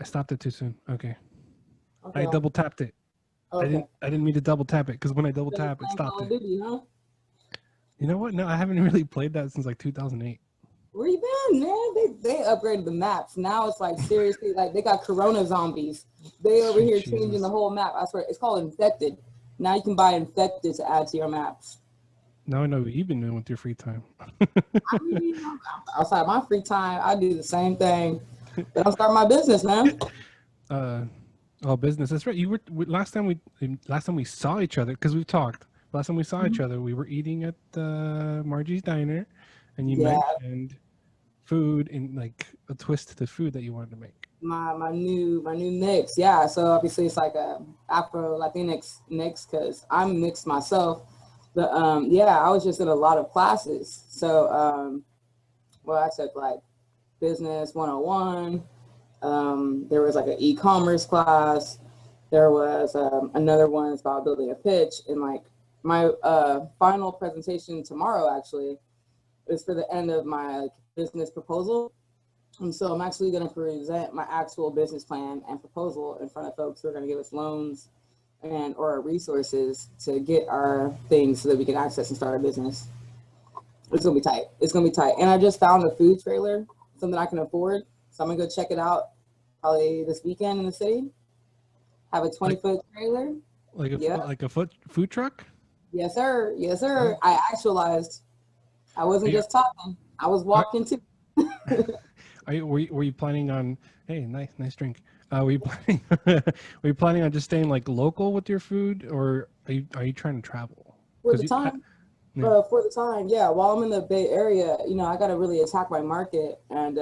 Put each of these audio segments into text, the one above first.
stopped it too soon. Okay. Okay. I double tapped it. Okay. I didn't mean to double tap it because when I double Still tap, it playing stopped Call of it. Duty, huh? You know what? No, I haven't really played that since like 2008. Where you been, man? They upgraded the maps. Now it's like seriously, like they got Corona zombies. They over Sweet here changing the Jesus. whole map. I swear, it's called Infected. Now you can buy Infected to add to your maps. Now I know what you've been doing with your free time. I mean, outside my free time, I do the same thing. But I'm starting my business, man. uh, oh, business. That's right. You were last time we saw each other because we've talked. Last time we saw each Mhm. other, we were eating at Margie's Diner, and you Yeah, mentioned food and like a twist to the food that you wanted to make. my new mix. Yeah, so obviously it's like a Afro Latinx mix because I'm mixed myself. But yeah, I was just in a lot of classes. So well, I took like business 101. There was like an e-commerce class. There was another one about building a pitch, and like my final presentation tomorrow actually is for the end of my like, business proposal. And so I'm actually going to present my actual business plan and proposal in front of folks who are going to give us loans and or resources to get our things so that we can access and start a business. It's gonna be tight. It's gonna be tight. And I just found a food trailer, something I can afford. So I'm gonna go check it out probably this weekend in the city. Have a 20 Like foot trailer. Yep. like a food truck. Yes, sir. Yes, Oh, sir. I actualized. I are wasn't you, just talking. I was are, walking too. were you planning on? Hey, nice drink. Were you planning? Were you planning on just staying like local with your food, or are you trying to travel? For the Because you, time. yeah, For the time, yeah. While I'm in the Bay Area, I got to really attack my market and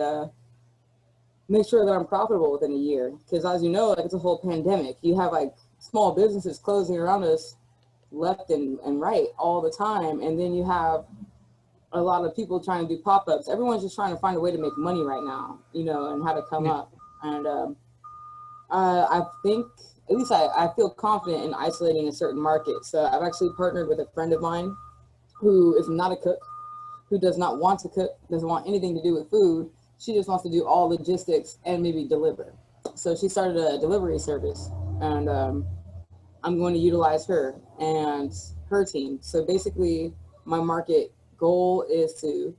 make sure that I'm profitable within a year. Because as you know, like it's a whole pandemic. You have like small businesses closing around us left and right all the time. And then you have a lot of people trying to do pop-ups. Everyone's just trying to find a way to make money right now, and how to come yeah. up. And I think, at least I feel confident in isolating a certain market. So I've actually partnered with a friend of mine who is not a cook, who does not want to cook, doesn't want anything to do with food. She just wants to do all logistics and maybe deliver. So she started a delivery service, and I'm going to utilize her and her team. So basically, my market goal is to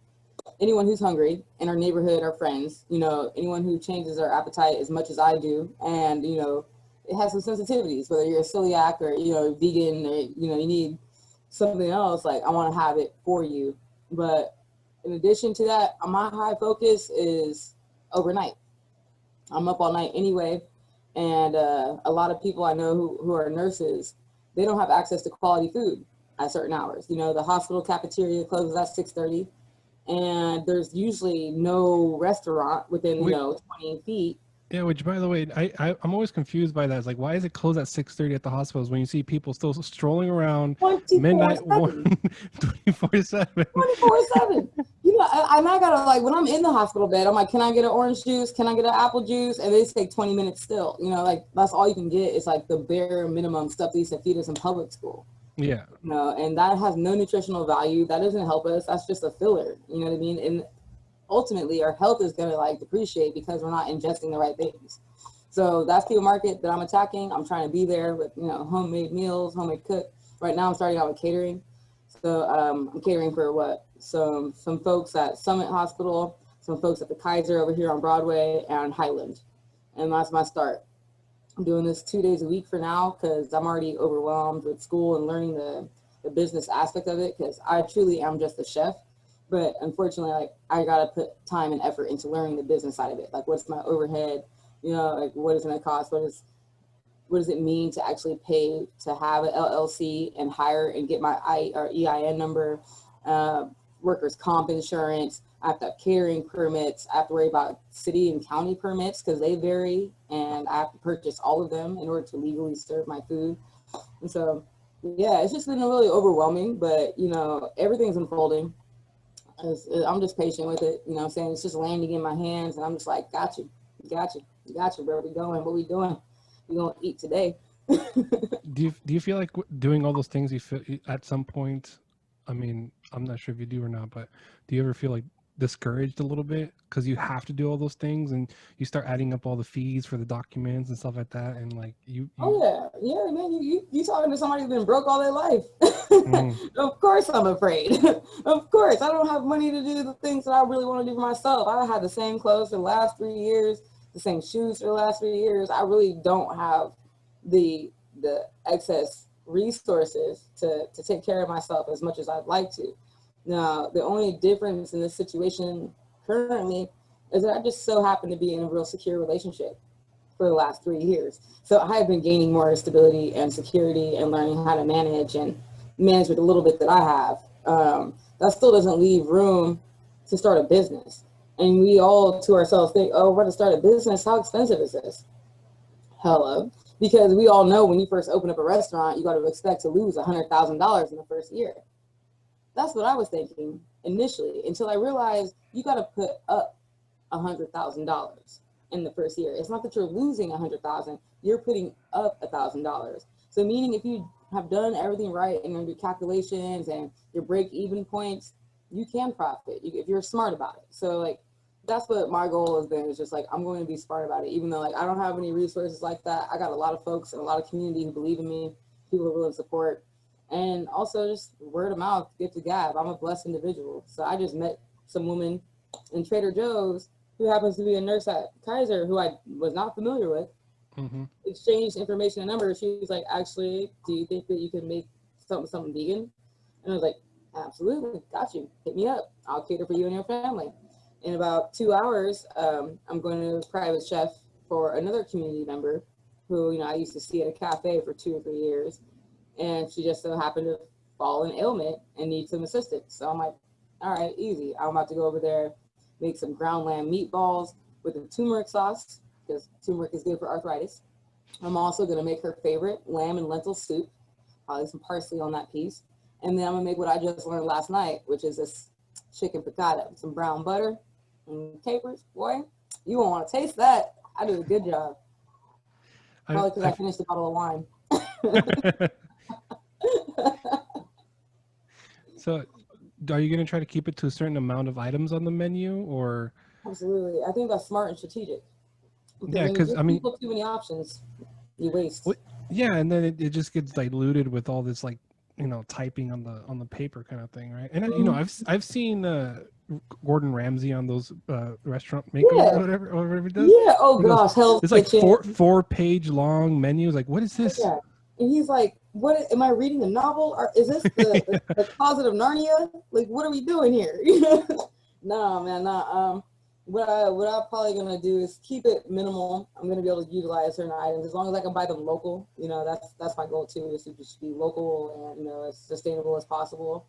anyone who's hungry in our neighborhood, our friends, anyone who changes their appetite as much as I do, and it has some sensitivities, whether you're a celiac or vegan, or you need something else. Like I want to have it for you, but in addition to that, my high focus is overnight. I'm up all night anyway, and a lot of people I know who are nurses, they don't have access to quality food at certain hours. The hospital cafeteria closes at 6:30, and there's usually no restaurant within Wait, 20 feet. yeah. Which, by the way, I'm always confused by that. It's like, why is it closed at 6:30 at the hospitals when you see people still strolling around 24 midnight one 7. 24/7? 24/7. And I gotta like when I'm in the hospital bed, I'm like, can I get an orange juice? Can I get an apple juice? And they take 20 minutes still. Like that's all you can get. It's like the bare minimum stuff they used to feed us in public school. Yeah, And that has no nutritional value. That doesn't help us. That's just a filler. You know what I mean? And ultimately, our health is gonna like depreciate because we're not ingesting the right things. So that's the market that I'm attacking. I'm trying to be there with homemade meals, homemade cook. Right now, I'm starting out with catering. So I'm catering for what some folks at Summit Hospital, some folks at the Kaiser over here on Broadway, and Highland, and that's my start. I'm doing this 2 days a week for now because I'm already overwhelmed with school and learning the business aspect of it because I truly am just a chef. But unfortunately, like I gotta put time and effort into learning the business side of it. Like what's my overhead? Like what is it gonna cost? What does it mean to actually pay to have an LLC and hire and get my EIN number, uh, workers' comp insurance? I have to have catering permits. I have to worry about city and county permits because they vary, and I have to purchase all of them in order to legally serve my food. And so, yeah, it's just been really overwhelming, but everything's unfolding. I'm just patient with it. I'm saying? It's just landing in my hands, and I'm just like, got you, got you, got you. Where we going? What we doing? We gonna eat today. do you feel like doing all those things you feel at some point? I mean, I'm not sure if you do or not, but do you ever feel like discouraged a little bit because you have to do all those things, and you start adding up all the fees for the documents and stuff like that, and like you Oh yeah, man. You talking to somebody who's been broke all their life? mm, Of course, I'm afraid. Of course, I don't have money to do the things that I really want to do for myself. I had the same clothes for the last 3 years, the same shoes for the last 3 years. I really don't have the excess resources to take care of myself as much as I'd like to. Now, the only difference in this situation currently is that I just so happen to be in a real secure relationship for the last 3 years. So I have been gaining more stability and security and learning how to manage with the little bit that I have. That still doesn't leave room to start a business. And we all to ourselves think, oh, we're to start a business. How expensive is this? Hello. Because we all know when you first open up a restaurant, you got to expect to lose $100,000 in the first year. That's what I was thinking initially, until I realized you got to put up $100,000 in the first year. It's not that you're losing 100,000, you're putting up $1,000. So meaning if you have done everything right in your calculations and your break even points, you can profit if you're smart about it. So like, that's what my goal has been, is just like, I'm going to be smart about it. Even though like I don't have any resources like that, I got a lot of folks and a lot of community who believe in me, people who are willing to support. And also just word of mouth, gift to gab. I'm a blessed individual. So I just met some woman in Trader Joe's who happens to be a nurse at Kaiser, who I was not familiar with, exchanged information and numbers. She was like, actually, do you think that you can make something vegan? And I was like, absolutely, got you. Hit me up. I'll cater for you and your family. In about 2 hours, I'm going to private chef for another community member who, I used to see at a cafe for 2 or 3 years. And she just so happened to fall in ailment and need some assistance. So I'm like, all right, easy. I'm about to go over there, make some ground lamb meatballs with a turmeric sauce, because turmeric is good for arthritis. I'm also going to make her favorite lamb and lentil soup, probably some parsley on that piece. And then I'm going to make what I just learned last night, which is this chicken piccata with some brown butter and capers. Boy, you won't want to taste that. I did a good job. Probably because I finished a bottle of wine. So are you going to try to keep it to a certain amount of items on the menu, or? Absolutely. I think that's smart and strategic. Because Yeah, when you because give I mean, people too many options, you waste. yeah, and then it just gets diluted with all this like typing on the paper kind of thing, right? And I've seen Gordon Ramsay on those restaurant makeovers, Yeah. or whatever he does. Yeah. Oh He goes, gosh, Hell's it's like Kitchen. four-page long menus. Like, what is this? Yeah. And he's like, "What am I reading a novel? Or is this the Closet of Narnia? Like, what are we doing here?" No, man, no. What I'm probably gonna do is keep it minimal. I'm gonna be able to utilize certain items as long as I can buy them local. That's my goal too, is to just be local and as sustainable as possible.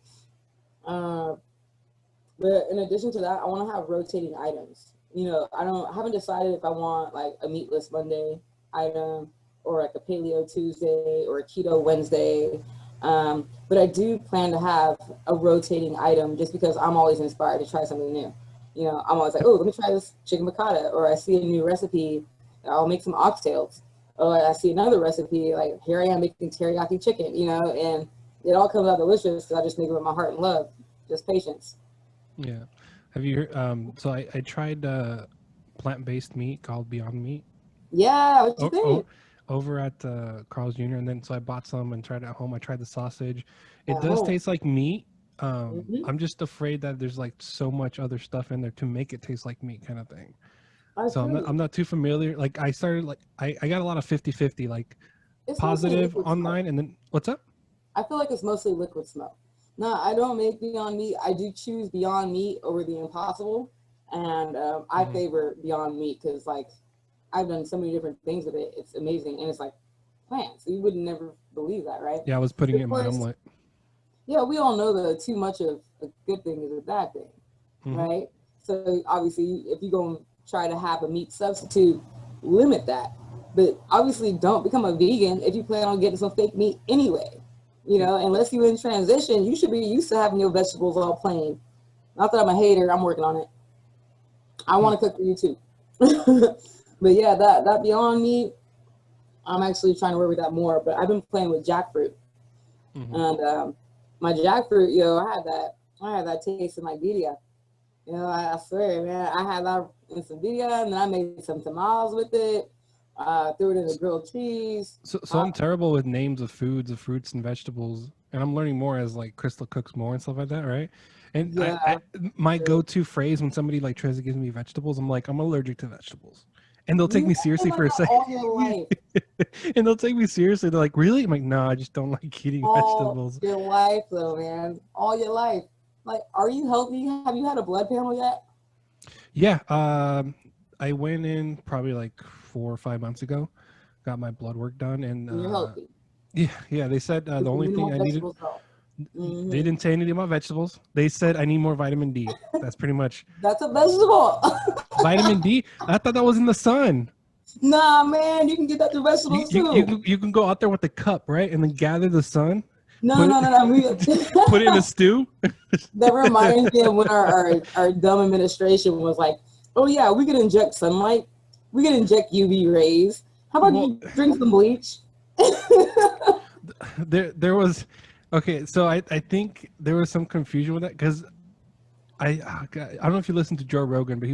But in addition to that, I want to have rotating items. I haven't decided if I want like a meatless Monday item or like a paleo Tuesday or a keto Wednesday. But I do plan to have a rotating item just because I'm always inspired to try something new. I'm always like, oh, let me try this chicken piccata, or I see a new recipe, I'll make some oxtails. Or I see another recipe, like here I am making teriyaki chicken, and it all comes out delicious because I just make it with my heart and love, just patience. Yeah. Have you heard? So I tried plant-based meat called Beyond Meat. Yeah, what you Oh, think? over at Carl's Jr. And then so I bought some and tried it at home. I tried the sausage. It At does home. taste like meat. Hmm. I'm just afraid that there's like so much other stuff in there to make it taste like meat, kind of thing. I So feel I'm you. not too familiar. Like I started like I got a lot of 50-50, like It's mostly positive liquid smoke. online, and then what's up? I feel like it's mostly liquid smoke. No, I don't make Beyond Meat. I do choose Beyond Meat over the Impossible, and I Hmm. favor Beyond Meat because like I've done so many different things with it. It's amazing, and it's like plants. You would never believe that, right? Yeah, I was putting But it of in my course, omelet. yeah, we all know that too much of a good thing is a bad thing, Hmm. right? So obviously, if you're going to try to have a meat substitute, limit that. But obviously, don't become a vegan if you plan on getting some fake meat anyway. Yeah. Unless you're in transition, you should be used to having your vegetables all plain. Not that I'm a hater, I'm working on it. I Hmm. want to cook for you too. But yeah, that Beyond Meat, I'm actually trying to work with that more. But I've been playing with jackfruit, Hmm. and my jackfruit, I had that taste in my birria. You know, I swear, man, I had that in some video, and then I made some tamales with it. Threw it in the grilled cheese. So I'm terrible with names of foods, of fruits and vegetables, and I'm learning more as like Crystal cooks more and stuff like that, right? And Yeah, my go-to phrase when somebody like tries to give me vegetables, I'm like, I'm allergic to vegetables, and they'll take you me have been seriously like for a that second, all your life. and they'll take me seriously. They're like, really? I'm like, no, I just don't like eating All vegetables. your life, though, man. All your life. Like, are you healthy? Have you had a blood panel yet? Yeah, I went in probably like 4 or 5 months ago, got my blood work done, and And you're healthy. yeah, they said the It's the only thing minimal I needed. vegetables, though. They Hmm. didn't say anything about vegetables. They said I need more vitamin D. That's pretty much That's a vegetable. vitamin D. I thought that was in the sun. Nah, man, you can get that through You vegetables you you too. can, you can go out there with the cup, right, and then gather the sun, No, put no, no, no. it put it in a stew. That reminds me of when our dumb administration was like, oh, yeah, we could inject sunlight, we could inject UV rays. How about Well, you drink some bleach? there was okay. So I think there was some confusion with that because I don't know if you listened to Joe Rogan, but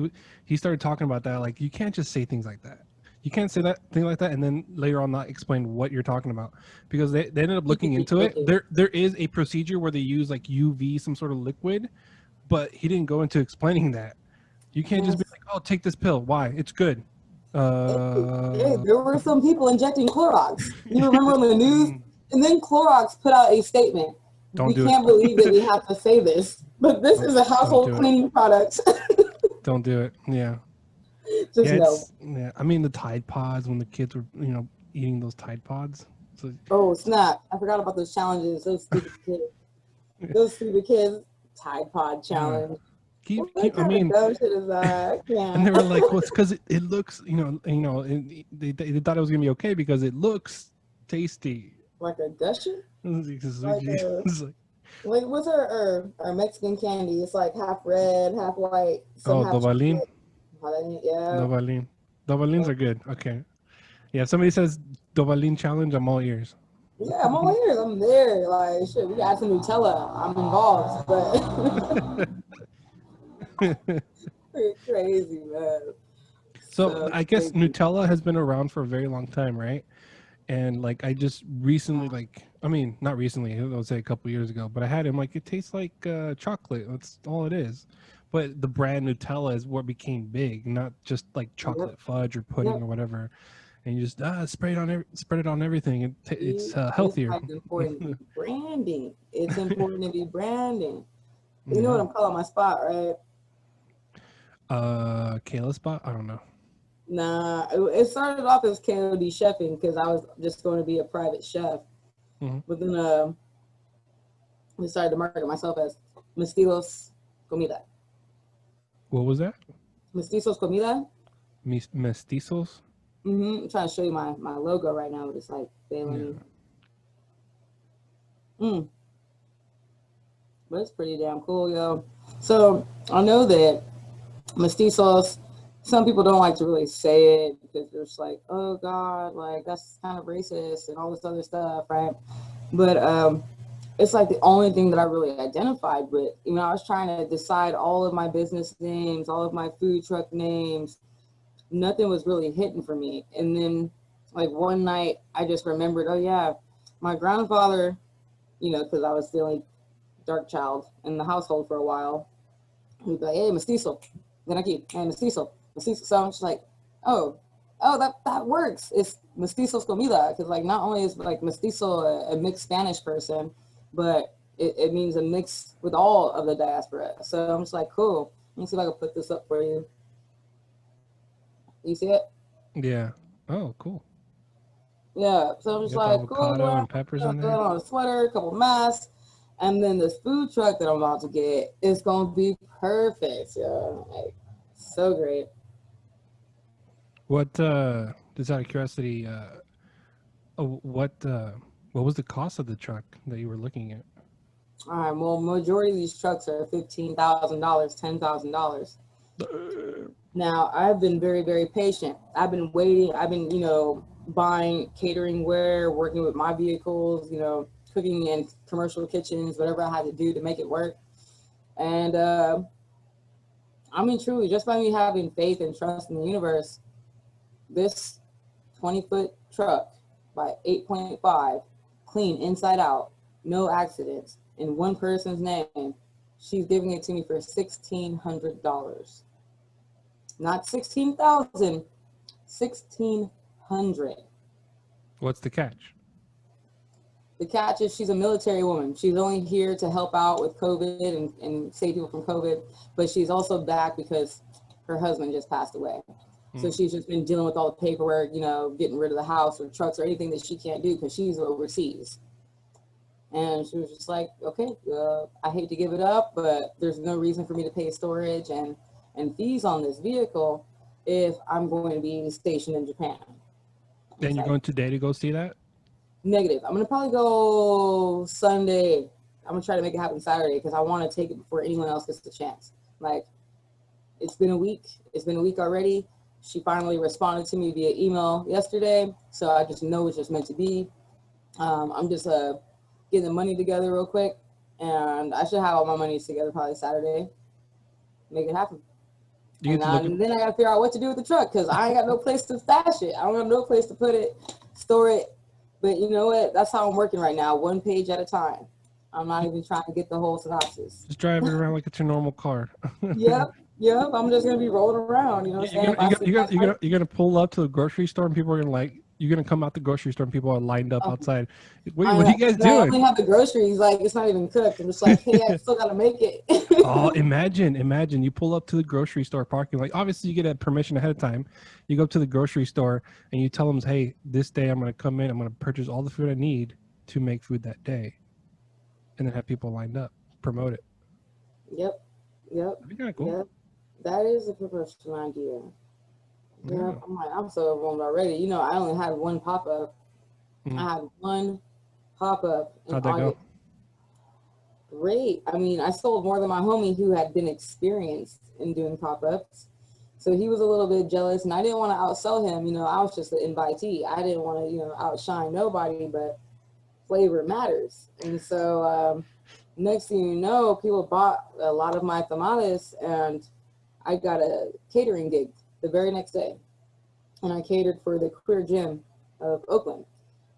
he started talking about that. Like, you can't just say things like that. You can't say that thing like that and then later on not explain what you're talking about, because they ended up looking into it. There is a procedure where they use like UV, some sort of liquid, but he didn't go into explaining that. You can't just be Yes. like, oh, take this pill. Why? It's good. Hey, Uh, there were some people injecting Clorox. You remember on the news? And then Clorox put out a statement. don't We do it. can't believe that we have to say this, but this Don't is a don't household do it. cleaning product. Don't do it. Yeah. Just Yeah, no. yeah. I mean the Tide Pods when the kids were, eating those Tide Pods. So Oh, snap. I forgot about those challenges. Those stupid kids. Those stupid kids. Tide Pod yeah. challenge. What I kind of mean, dumb shit is that? I and they were like, can't. well, it's because it looks, they thought it was gonna be okay because it looks tasty. Like a gusher? Like a It's like, like what's our Mexican candy? It's like half red, half white, some oh, half Dovalin, chocolate. Yeah. Dovalin, Dovalins are good. Okay, yeah. If somebody says Dovalin challenge, I'm all ears. Yeah, I'm all ears. I'm there. Like shit, we got some Nutella. I'm involved, but crazy, man. So So I guess crazy. Nutella has been around for a very long time, right? And like I just recently, like, I mean, not recently, I would say a couple years ago, but I had him like it tastes like chocolate. That's all it is. But the brand Nutella is what became big, not just like Yep. chocolate fudge or pudding Yep. or whatever. And you just spread it on everything. It's See, this is healthier. why it's important to be branding. It's important to be branding. You know what Yeah. I'm calling my spot, right? Kayla spot. I don't know. Nah, it started off as KOD chefing because I was just going to be a private chef. Hmm. But then I decided to market myself as Mestilos Comida. What was that? Mestizos Comida. Mestizos. I'm trying to show you my logo right now, but it's like failing Yeah. me. Mm, but it's pretty damn cool, yo. So I know that mestizos, some people don't like to really say it because they're just like, oh God, like that's kind of racist and all this other stuff, right? But it's like the only thing that I really identified with. You know, I was trying to decide all of my business names, all of my food truck names. Nothing was really hitting for me. And then, like one night, I just remembered, oh yeah, my grandfather, because I was the only dark child in the household for a while. He'd be like, hey, mestizo, ven aquí, hey, mestizo, mestizo. So I'm just like, oh, that works. It's mestizos comida, because like not only is like mestizo a mixed Spanish person, but it means a mix with all of the diaspora. So I'm just like, cool. Let me see if I can put this up for you. You see it? Yeah. Oh, cool. Yeah. So I'm You just got the like, cool. avocado Well, and peppers I'm on gonna there. put on a sweater, a couple masks, and then this food truck that I'm about to get is gonna be perfect. Yeah, like so great. What just out of curiosity, what was the cost of the truck that you were looking at? All right. Well, majority of these trucks are $15,000, $10,000. Now, I've been very, very patient. I've been waiting. I've been, buying catering ware, working with my vehicles, cooking in commercial kitchens, whatever I had to do to make it work. And I mean, truly, just by me having faith and trust in the universe, this 20-foot truck by 8.5, clean inside out, no accidents, in one person's name, she's giving it to me for $1,600. Not 16,000, 1,600. What's the catch? The catch is she's a military woman. She's only here to help out with COVID and save people from COVID, but she's also back because her husband just passed away. So she's just been dealing with all the paperwork, you know, getting rid of the house or trucks or anything that she can't do because she's overseas. And she was just like, okay, I hate to give it up, but there's no reason for me to pay storage and fees on this vehicle if I'm going to be stationed in Japan. Then you're going today to go see that? Negative. I'm going to probably go Sunday. I'm going to try to make it happen Saturday because I want to take it before anyone else gets the chance. Like, it's been a week. It's been a week already. She finally responded to me via email yesterday, so I just know it's just meant to be. I'm just getting the money together real quick, and I should have all my money together probably Saturday. Make it happen. And then I got to figure out what to do with the truck because I ain't got no place to stash it. I don't have no place to put it, store it. But you know what? That's how I'm working right now, one page at a time. I'm not even trying to get the whole synopsis. Just drive it around like it's your normal car. Yep. I'm just gonna be rolling around. You know what I'm saying? You're gonna pull up to the grocery store and people are gonna like. You're gonna come out the grocery store and people are lined up outside. What are you guys doing? I only have the groceries. Like, it's not even cooked. I'm just like, hey, I still gotta make it. Oh, imagine you pull up to the grocery store parking. Like, obviously you get a permission ahead of time. You go up to the grocery store and you tell them, hey, this day I'm gonna come in. I'm gonna purchase all the food I need to make food that day, and then have people lined up, promote it. Yep. That'd be kind of cool. Yep. That is a professional idea. Yeah, I'm so overwhelmed already. You know, I only had one pop-up. I had one pop-up in How'd that August. Go? Great. I mean, I sold more than my homie who had been experienced in doing pop-ups. So he was a little bit jealous, and I didn't want to outsell him. You know, I was just an invitee. I didn't want to, you know, outshine nobody, but flavor matters. And so next thing you know, people bought a lot of my tamales, and I got a catering gig the very next day. And I catered for the queer gym of Oakland.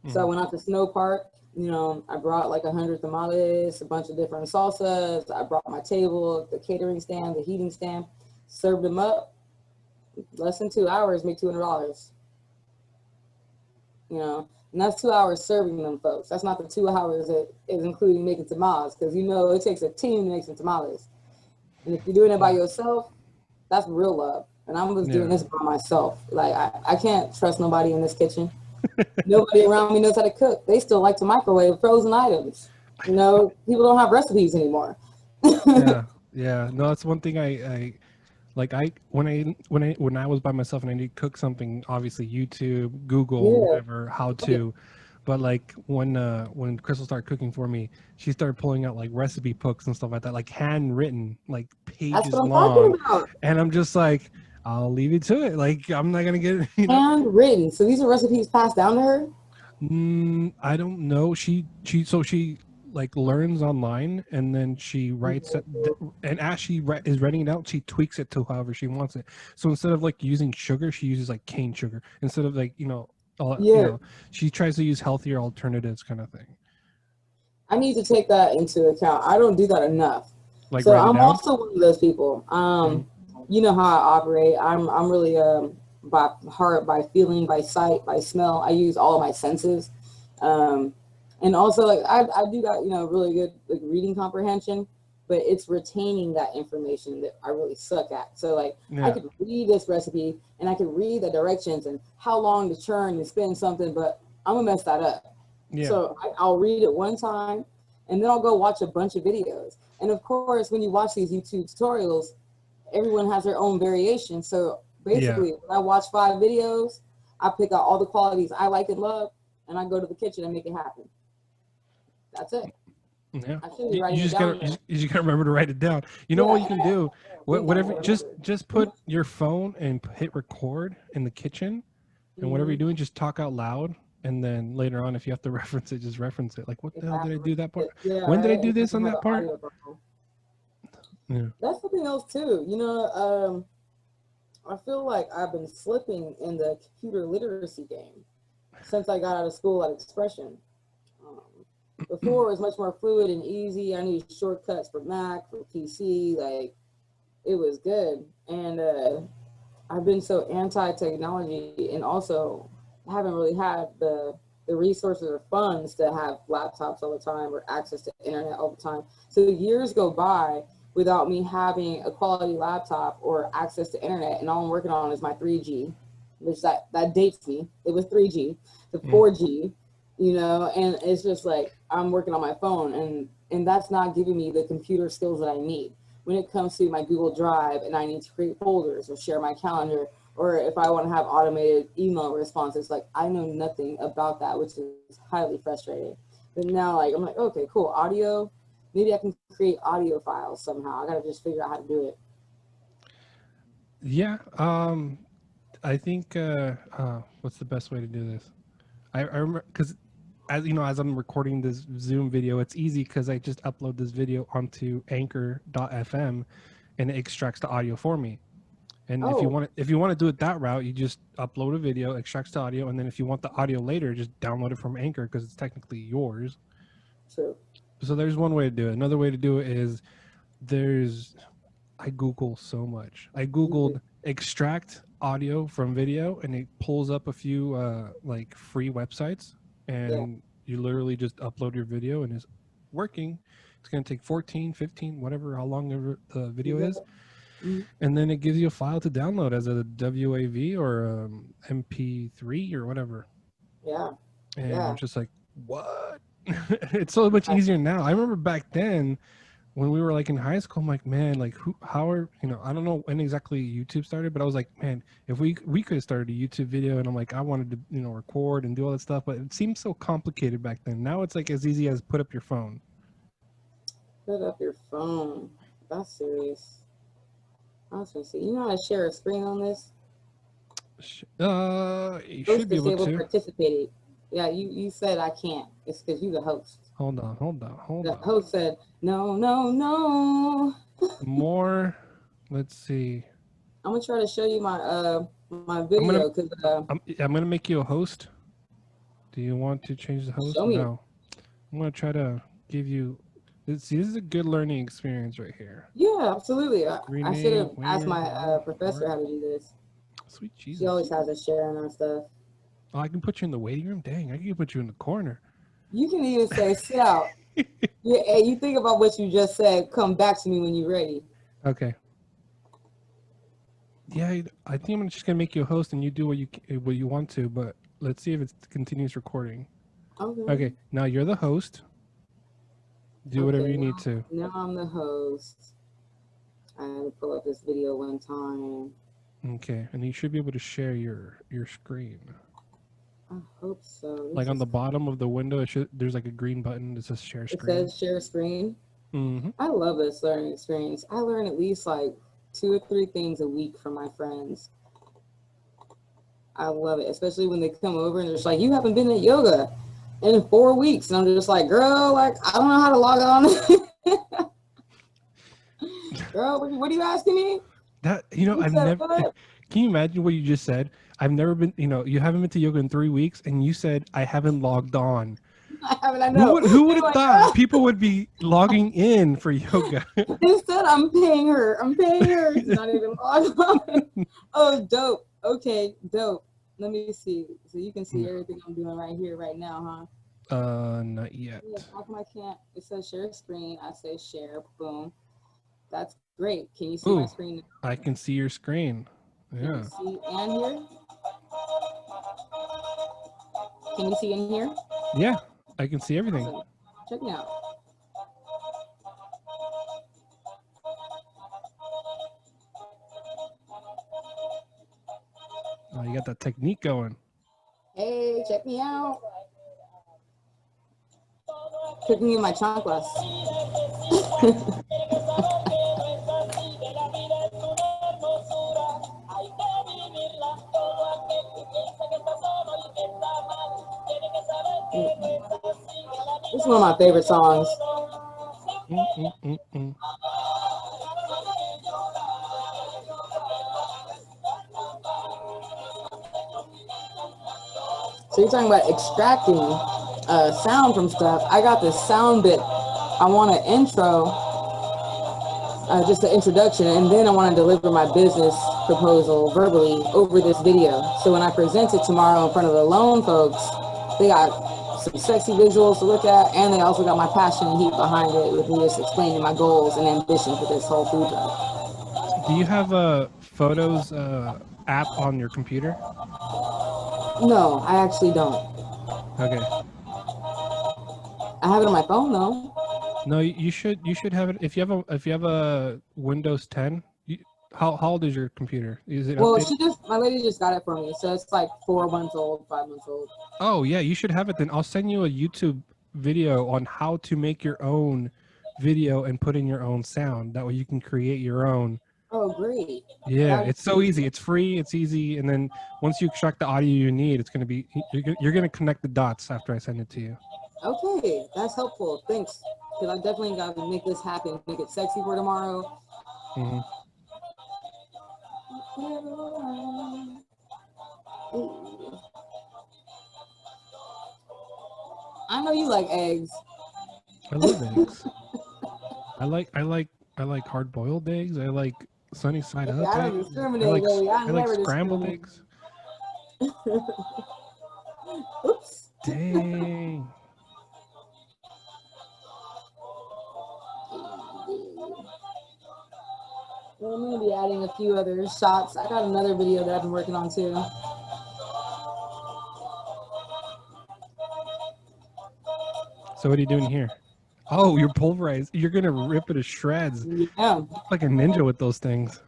So I went out to Snow Park. You know, I brought like 100 tamales, a bunch of different salsas. I brought my table, the catering stand, the heating stand, served them up. Less than 2 hours, made $200. You know, and that's 2 hours serving them folks. That's not the 2 hours that is including making tamales, because you know it takes a team to make some tamales. And if you're doing it by yourself, that's real love. And I'm just doing this by myself. Like, I can't trust nobody in this kitchen. Nobody around me knows how to cook. They still like to microwave frozen items. You know, people don't have recipes anymore. Yeah. No, that's one thing when I was by myself and I need to cook something, obviously YouTube, Google, whatever, how to. But like when Crystal started cooking for me, she started pulling out like recipe books and stuff like that, like handwritten, like pages long. And I'm just like, I'll leave it to it. Like, I'm not gonna get it. You know? Handwritten. So these are recipes passed down to her? I don't know. She like learns online, and then she writes it, and as she is writing it out, she tweaks it to however she wants it. So instead of like using sugar, she uses like cane sugar. Instead of like, you know, she tries to use healthier alternatives, kind of thing. I need to take that into account. I don't do that enough. Like, so I'm also one of those people. You know how I operate. I'm really by heart, by feeling, by sight, by smell. I use all of my senses. And also, like, I do got, you know, really good like reading comprehension, but it's retaining that information that I really suck at. So like, I could read this recipe and I could read the directions and how long to churn and spin something, but I'm gonna mess that up. So I'll read it one time and then I'll go watch a bunch of videos. And of course, when you watch these YouTube tutorials, everyone has their own variation. So basically, when I watch 5 videos, I pick out all the qualities I like and love, and I go to the kitchen and make it happen. That's it. Yeah, you just gotta remember to write it down. You know what you can do? Whatever, just put your phone and hit record in the kitchen, and whatever you're doing, just talk out loud. And then later on, if you have to reference it, just reference it. Like, what the hell did I do that part? When did I do this on that part? Yeah. That's something else too. I feel like I've been slipping in the computer literacy game since I got out of school at Expression. Um, Before it was much more fluid and easy. I knew shortcuts for Mac, for PC, like it was good. And I've been so anti-technology, and also haven't really had the resources or funds to have laptops all the time or access to internet all the time. So years go by without me having a quality laptop or access to internet, and all I'm working on is my 3G, which that dates me. It was 3G, the Mm. 4G, and it's just like I'm working on my phone, and that's not giving me the computer skills that I need when it comes to my Google Drive and I need to create folders or share my calendar, or if I want to have automated email responses. Like I know nothing about that, which is highly frustrating. But now like I'm like, okay, cool, audio, maybe I can create audio files somehow. I gotta just figure out how to do it. Yeah. I think what's the best way to do this? I remember because as you know, as I'm recording this Zoom video, it's easy because I just upload this video onto Anchor.fm, and it extracts the audio for me. And Oh, if you want to do it that route, you just upload a video, extracts the audio, and then if you want the audio later, just download it from Anchor because it's technically yours. true. So there's one way to do it. Another way to do it is there's I Google so much. I Mhm. Googled extract audio from video, and it pulls up a few like free websites, Yeah. and you literally just upload your video and it's working. It's going to take 14, 15, whatever, how long ever the video is. Yeah. Mhm. And then it gives you a file to download as a WAV or MP3 or whatever. Yeah. And I'm Yeah. just like, what? It's so much I, easier now. I remember back then when we were like in high school, I'm like, man, like how are, I don't know when exactly YouTube started, but I was like, man, if we could have started a YouTube video, and I'm like, I wanted to, record and do all that stuff, but it seemed so complicated back then. Now it's like as easy as put up your phone. Put up your phone. That's serious. I was gonna say, you know how to share a screen on this? You should Host be able disabled to. participated. Yeah, you said I can't. It's because you the host. Hold on, hold on, hold The on. host said, no, no, no. More. Let's see. I'm gonna try to show you my I'm gonna video because I'm gonna make you a host. Do you want to change the host? show me. No. I'm gonna try to give you. See, this is a good learning experience right here. Yeah, absolutely. I should Rename have asked where my you professor work. how to do this. Sweet She Jesus. always has us sharing our stuff. Oh, I can put you in the waiting room. Dang, I can put you in the corner. You can even say, sit out. Yeah, hey, you think about what you just said. Come back to me when you're ready. Okay. Yeah, I think I'm just gonna make you a host, and you do what you want to. But let's see if it continues recording. Okay. Okay, now you're the host. Do whatever Okay, you need to. now I'm the host. I had to pull up this video one time. Okay, and you should be able to share your screen. I hope so. Like This on is the bottom of the window, there's like a green button that says share it screen. says share screen. Mm-hmm. I love this learning experience. I learn at least like 2 or 3 things a week from my friends. I love it, especially when they come over and they're just like, "You haven't been at yoga in 4 weeks," and I'm just like, "Girl, like I don't know how to log on." Girl, what are you asking me? That You I've said never. what? Can you imagine what you just said? I've never been. You haven't been to yoga in 3 weeks, and you said I haven't logged on. I haven't. I know. Who would They're have like, thought people would be logging in for yoga? instead, I'm paying her. I'm paying her to not even log on. Oh, dope. Okay, dope. Let me see. So you can see everything I'm doing right here, right now, huh? Not yet. Yeah, how come I can't? It says share screen. I say share. Boom. That's great. Can you see my Ooh, screen? I can see your screen. Can you Yeah. see and here? Can you see in here? Yeah, I can see everything. Awesome. Check me out. Oh, you got that technique going. Hey, check me out. Cooking in my chanclas. It's one of my favorite songs. Mm, mm, mm, mm. So you're talking about extracting sound from stuff. I got this sound bit. I want an intro, just an introduction, and then I want to deliver my business proposal verbally over this video. So when I present it tomorrow in front of the loan folks, they got some sexy visuals to look at, and they also got my passion and heat behind it with me just explaining my goals and ambition for this whole food truck. Do you have a photos app on your computer? No, I actually don't. Okay. I have it on my phone though. No, you should have it if you have a Windows 10. How old is your computer? Is it Well, updated? my lady just got it for me, so it's like 4 months old, 5 months old. Oh yeah, you should have it then. I'll send you a YouTube video on how to make your own video and put in your own sound. That way you can create your own. Oh, great. Yeah, it's so easy. It's free. It's easy. And then once you extract the audio you need, it's gonna be you're gonna connect the dots after I send it to you. Okay, that's helpful. Thanks, because I definitely got to make this happen. Make it sexy for tomorrow. Mm-hmm. I know you like eggs. I love eggs. I like hard boiled eggs. I like sunny side up I don't eggs. discriminate, baby. I like scrambled eggs. Oops. Dang. Well, I'm gonna be adding a few other shots. I got another video that I've been working on too. So what are you doing here? Oh, you're pulverized. You're gonna rip it to shreds. Yeah. Like a ninja with those things.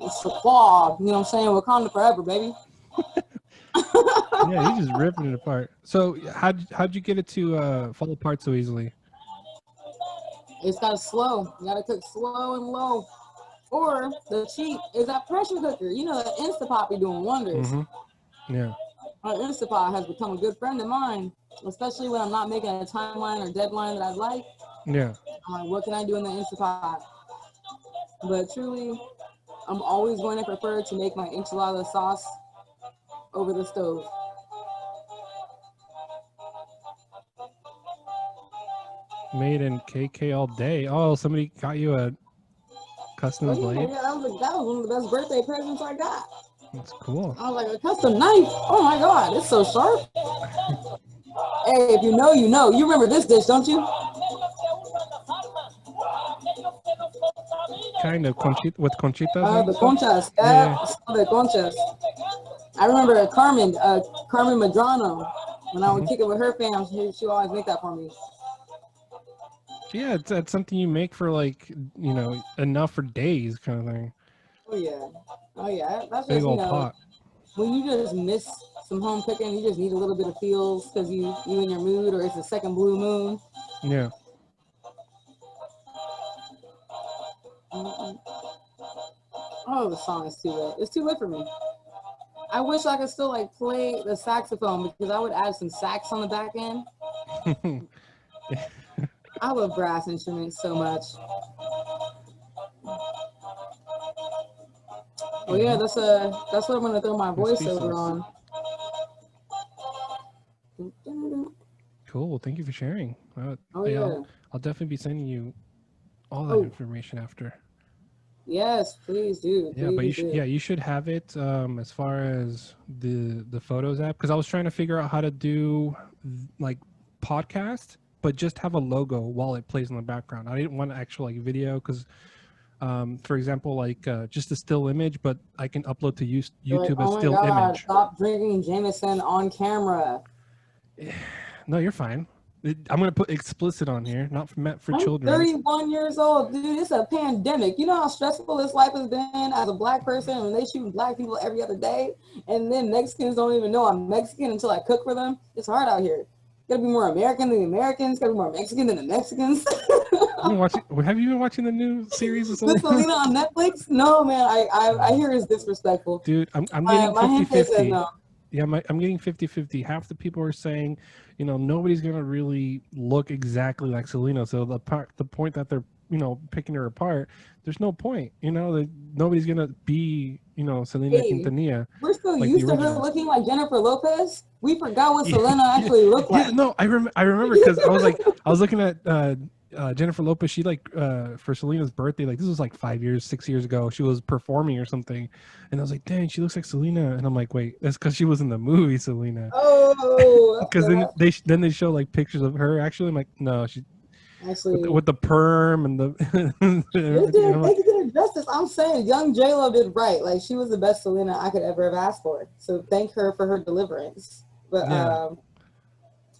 It's the claw. You know what I'm saying? Wakanda forever, baby. Yeah, you're just ripping it apart. So how'd you get it to fall apart so easily? It's got to slow. You got to cook slow and low. Or the cheat is that pressure cooker. You know, that Instapot be doing wonders. Mm-hmm. Yeah. Instapot has become a good friend of mine, especially when I'm not making a timeline or deadline that I'd like. Yeah. I'm like, what can I do in the Instapot? But truly, I'm always going to prefer to make my enchilada sauce over the stove. Made in KK all day. Oh, somebody got you a custom blade? Yeah, that was one of the best birthday presents I got. That's cool. I was like, a custom knife? Oh my God, it's so sharp. Hey, if you know, you know. You remember this dish, don't you? Kind of with conchitas. The conchas, yeah. The conchas. I remember Carmen Madrano, when I would kick it with her fam, she always make that for me. Yeah, it's something you make for like, you know, enough for days kind of thing. Oh yeah. Oh yeah. That's Big just, old pot. when you just miss some home cooking, you just need a little bit of feels because you in your mood, or it's the second blue moon. Yeah. Oh, the song is too lit. It's too lit for me. I wish I could still like play the saxophone because I would add some sax on the back end. I love brass instruments so much. Oh yeah, that's what I'm gonna throw my voiceover on. Cool. Thank you for sharing. I'll definitely be sending you all that information after. Yes, please do. Yeah, but you should have it as far as the Photos app, because I was trying to figure out how to do like podcast, but just have a logo while it plays in the background. I didn't want actual like video because, for example, like just a still image, but I can upload to YouTube as still image. Stop drinking Jameson on camera. No, you're fine. I'm gonna put explicit on here, not meant for children. 31 years old, dude. It's a pandemic. You know how stressful this life has been as a black person when they shoot black people every other day, and then Mexicans don't even know I'm Mexican until I cook for them. It's hard out here. Gotta be more American than the Americans. Gotta be more Mexican than the Mexicans. Have you been watching the new series of Selena on Netflix? No, man. I hear it's disrespectful. Dude, I'm getting 50-50. No. Yeah, I'm getting 50-50. Half the people are saying, you know, nobody's gonna really look exactly like Selena. So the point that they're, you know, picking her apart, there's no point. You know, that nobody's gonna be Selena Hey, Quintanilla, we're still like the used to her original. looking like Jennifer Lopez. We forgot what Yeah, Selena yeah, actually looked yeah. like. No, I remember because I was looking at Jennifer Lopez. She like for Selena's birthday, like this was like 5 years, 6 years ago. She was performing or something, and I was like, dang, she looks like Selena. And I'm like, wait, that's because she was in the movie Selena. Oh, Because then they show like pictures of her. Actually, I'm like, no, she actually, with the perm and the and they everything. And did. I'm They like, did it justice. I'm saying, young J Lo did right. Like she was the best Selena I could ever have asked for. So thank her for her deliverance. But yeah.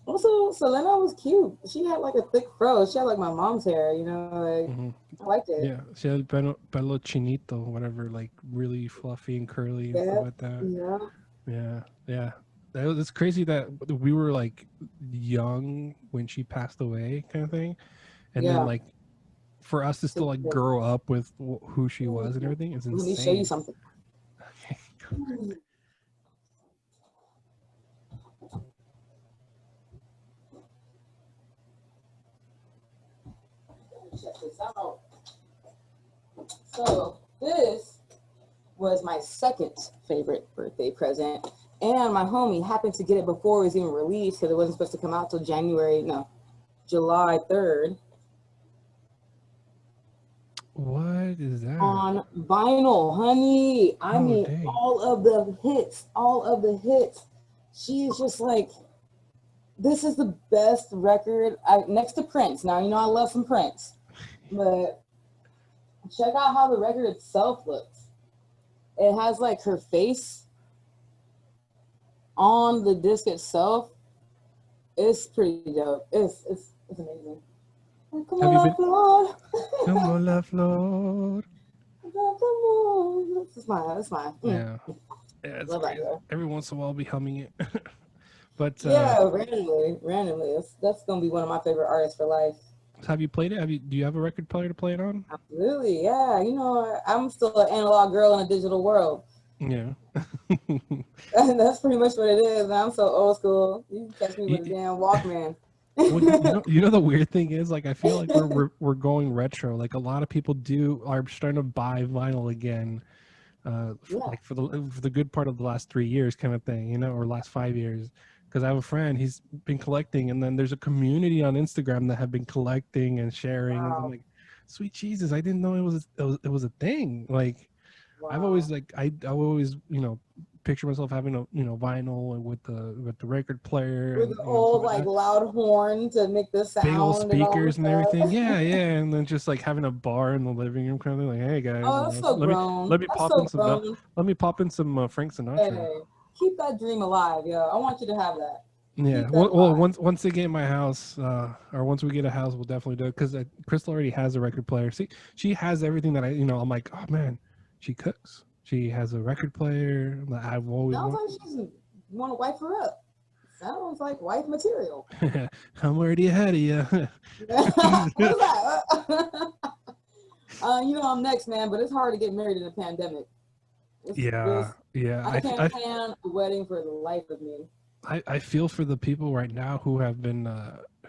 also Selena was cute. She had like a thick fro. She had like my mom's hair. Like Hmm. I liked it. Yeah, she had pelo chinito, whatever, like really fluffy and curly and stuff Yeah, like that. yeah, Yeah, yeah. It's crazy that we were like young when she passed away, kind of thing, and then yeah. like for us to still like grow up with who she was and everything is Let me show you insane. something. Check this out. So this was my second favorite birthday present. And my homie happened to get it before it was even released because it wasn't supposed to come out till July 3rd What is that? on vinyl, honey. I Oh mean, dang! all of the hits. She is just like, this is the best record next to Prince. Now, I love some Prince, but check out how the record itself looks. It has like her face on the disc itself. It's pretty dope. It's amazing. Come Have you on, been? Lord. Como la flor. Come on. This is my Yeah, yeah, it's love right crazy. here. Every once in a while, I'll be humming it, but Yeah, randomly. That's gonna be one of my favorite artists for life. have you played it? Do you have a record player to play it on? Absolutely, yeah. I'm still an analog girl in a digital world. Yeah. That's pretty much what it is. And I'm so old school. You can catch me with a You- damn Walkman. well, the weird thing is, like, I feel like we're going retro. Like, a lot of people are starting to buy vinyl again, Yeah. like for the good part of the last 3 years, kind of thing, or last 5 years. Because I have a friend, he's been collecting, and then there's a community on Instagram that have been collecting and sharing, and I'm Wow. like, sweet Jesus, I didn't know it was a thing. Like, I've always Wow. like I always picture myself having a vinyl and with the record player With and the stuff old like like that, loud horn to make the big old sound and all the speakers and everything. stuff. Yeah, yeah, and then just like having a bar in the living room, kind of like, hey guys, Oh, that's so let me grown. let me That's pop in so some grown. let me pop in some Frank Sinatra. Hey, keep that dream alive, yo. I want you to have that. Yeah, Keep that well, alive. once they get my house, or once we get a house, we'll definitely do it because Crystal already has a record player. See, she has everything that I'm like, oh man, she cooks. She has a record player that I've always Sounds wanted. like you want to wipe her up. Sounds like wife material. I'm already ahead of you. What's that? I'm next, man, but it's hard to get married in a pandemic. It's Yeah, just, yeah. I can't plan a wedding for the life of me. I feel for the people right now who have been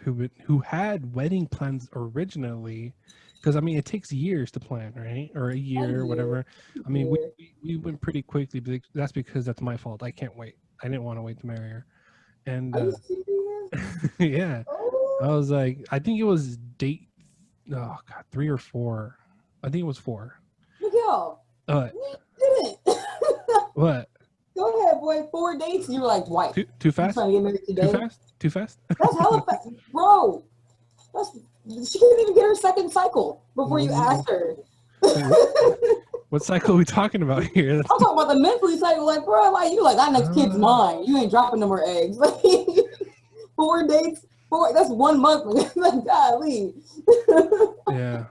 who had wedding plans originally, because I mean it takes years to plan, right? Or a A year or year, whatever. I mean year. we went pretty quickly, but that's because that's my fault. I can't wait. I didn't want to wait to marry her, and Are you serious? yeah, I Oh, was like, I think it was date, oh god, 3 or 4. I think it was 4. Miguel, Uh, we did it. what? Go ahead, boy. 4 dates. You're like, wife. Too You fast? trying to get married Too today? fast? Too fast? That's hella fast, bro. That's she couldn't even get her second cycle before you Mm, asked her. what, I'm what cycle are we talking about here? talking about the mentally cycle, like, bro, like you like that next kid's Uh, mine. You ain't dropping no more eggs. Like 4 dates, that's 1 month. Like, golly. yeah, yeah.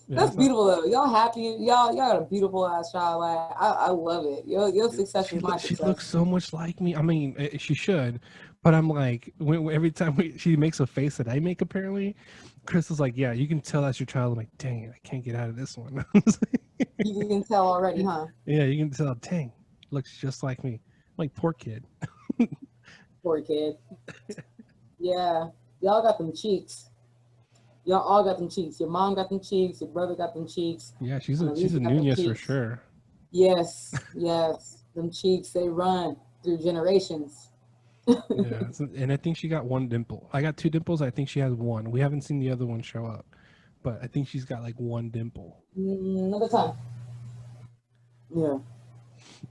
That's It's not. beautiful though. Y'all happy? Y'all got a beautiful ass child. Like, I love it. Your success is my She looks success. so much like me. I mean, she should, but I'm like, every time she makes a face that I make, apparently, Crystal's like, yeah, you can tell that's your child. I'm like, dang it, I can't get out of this one. You can tell already, huh? Yeah, you can tell. Dang, looks just like me. I'm like, poor kid. Poor kid. Yeah. Y'all got them cheeks. Y'all all got them cheeks. Your mom got them cheeks. Your brother got them cheeks. Yeah, she's And a Elisa got them Nunez for cheeks. sure. Yes, yes. Them cheeks, they run through generations. Yeah, and I think she got one dimple. I got two dimples. I think she has one. We haven't seen the other one show up, but I think she's got like one dimple. Another time. Yeah.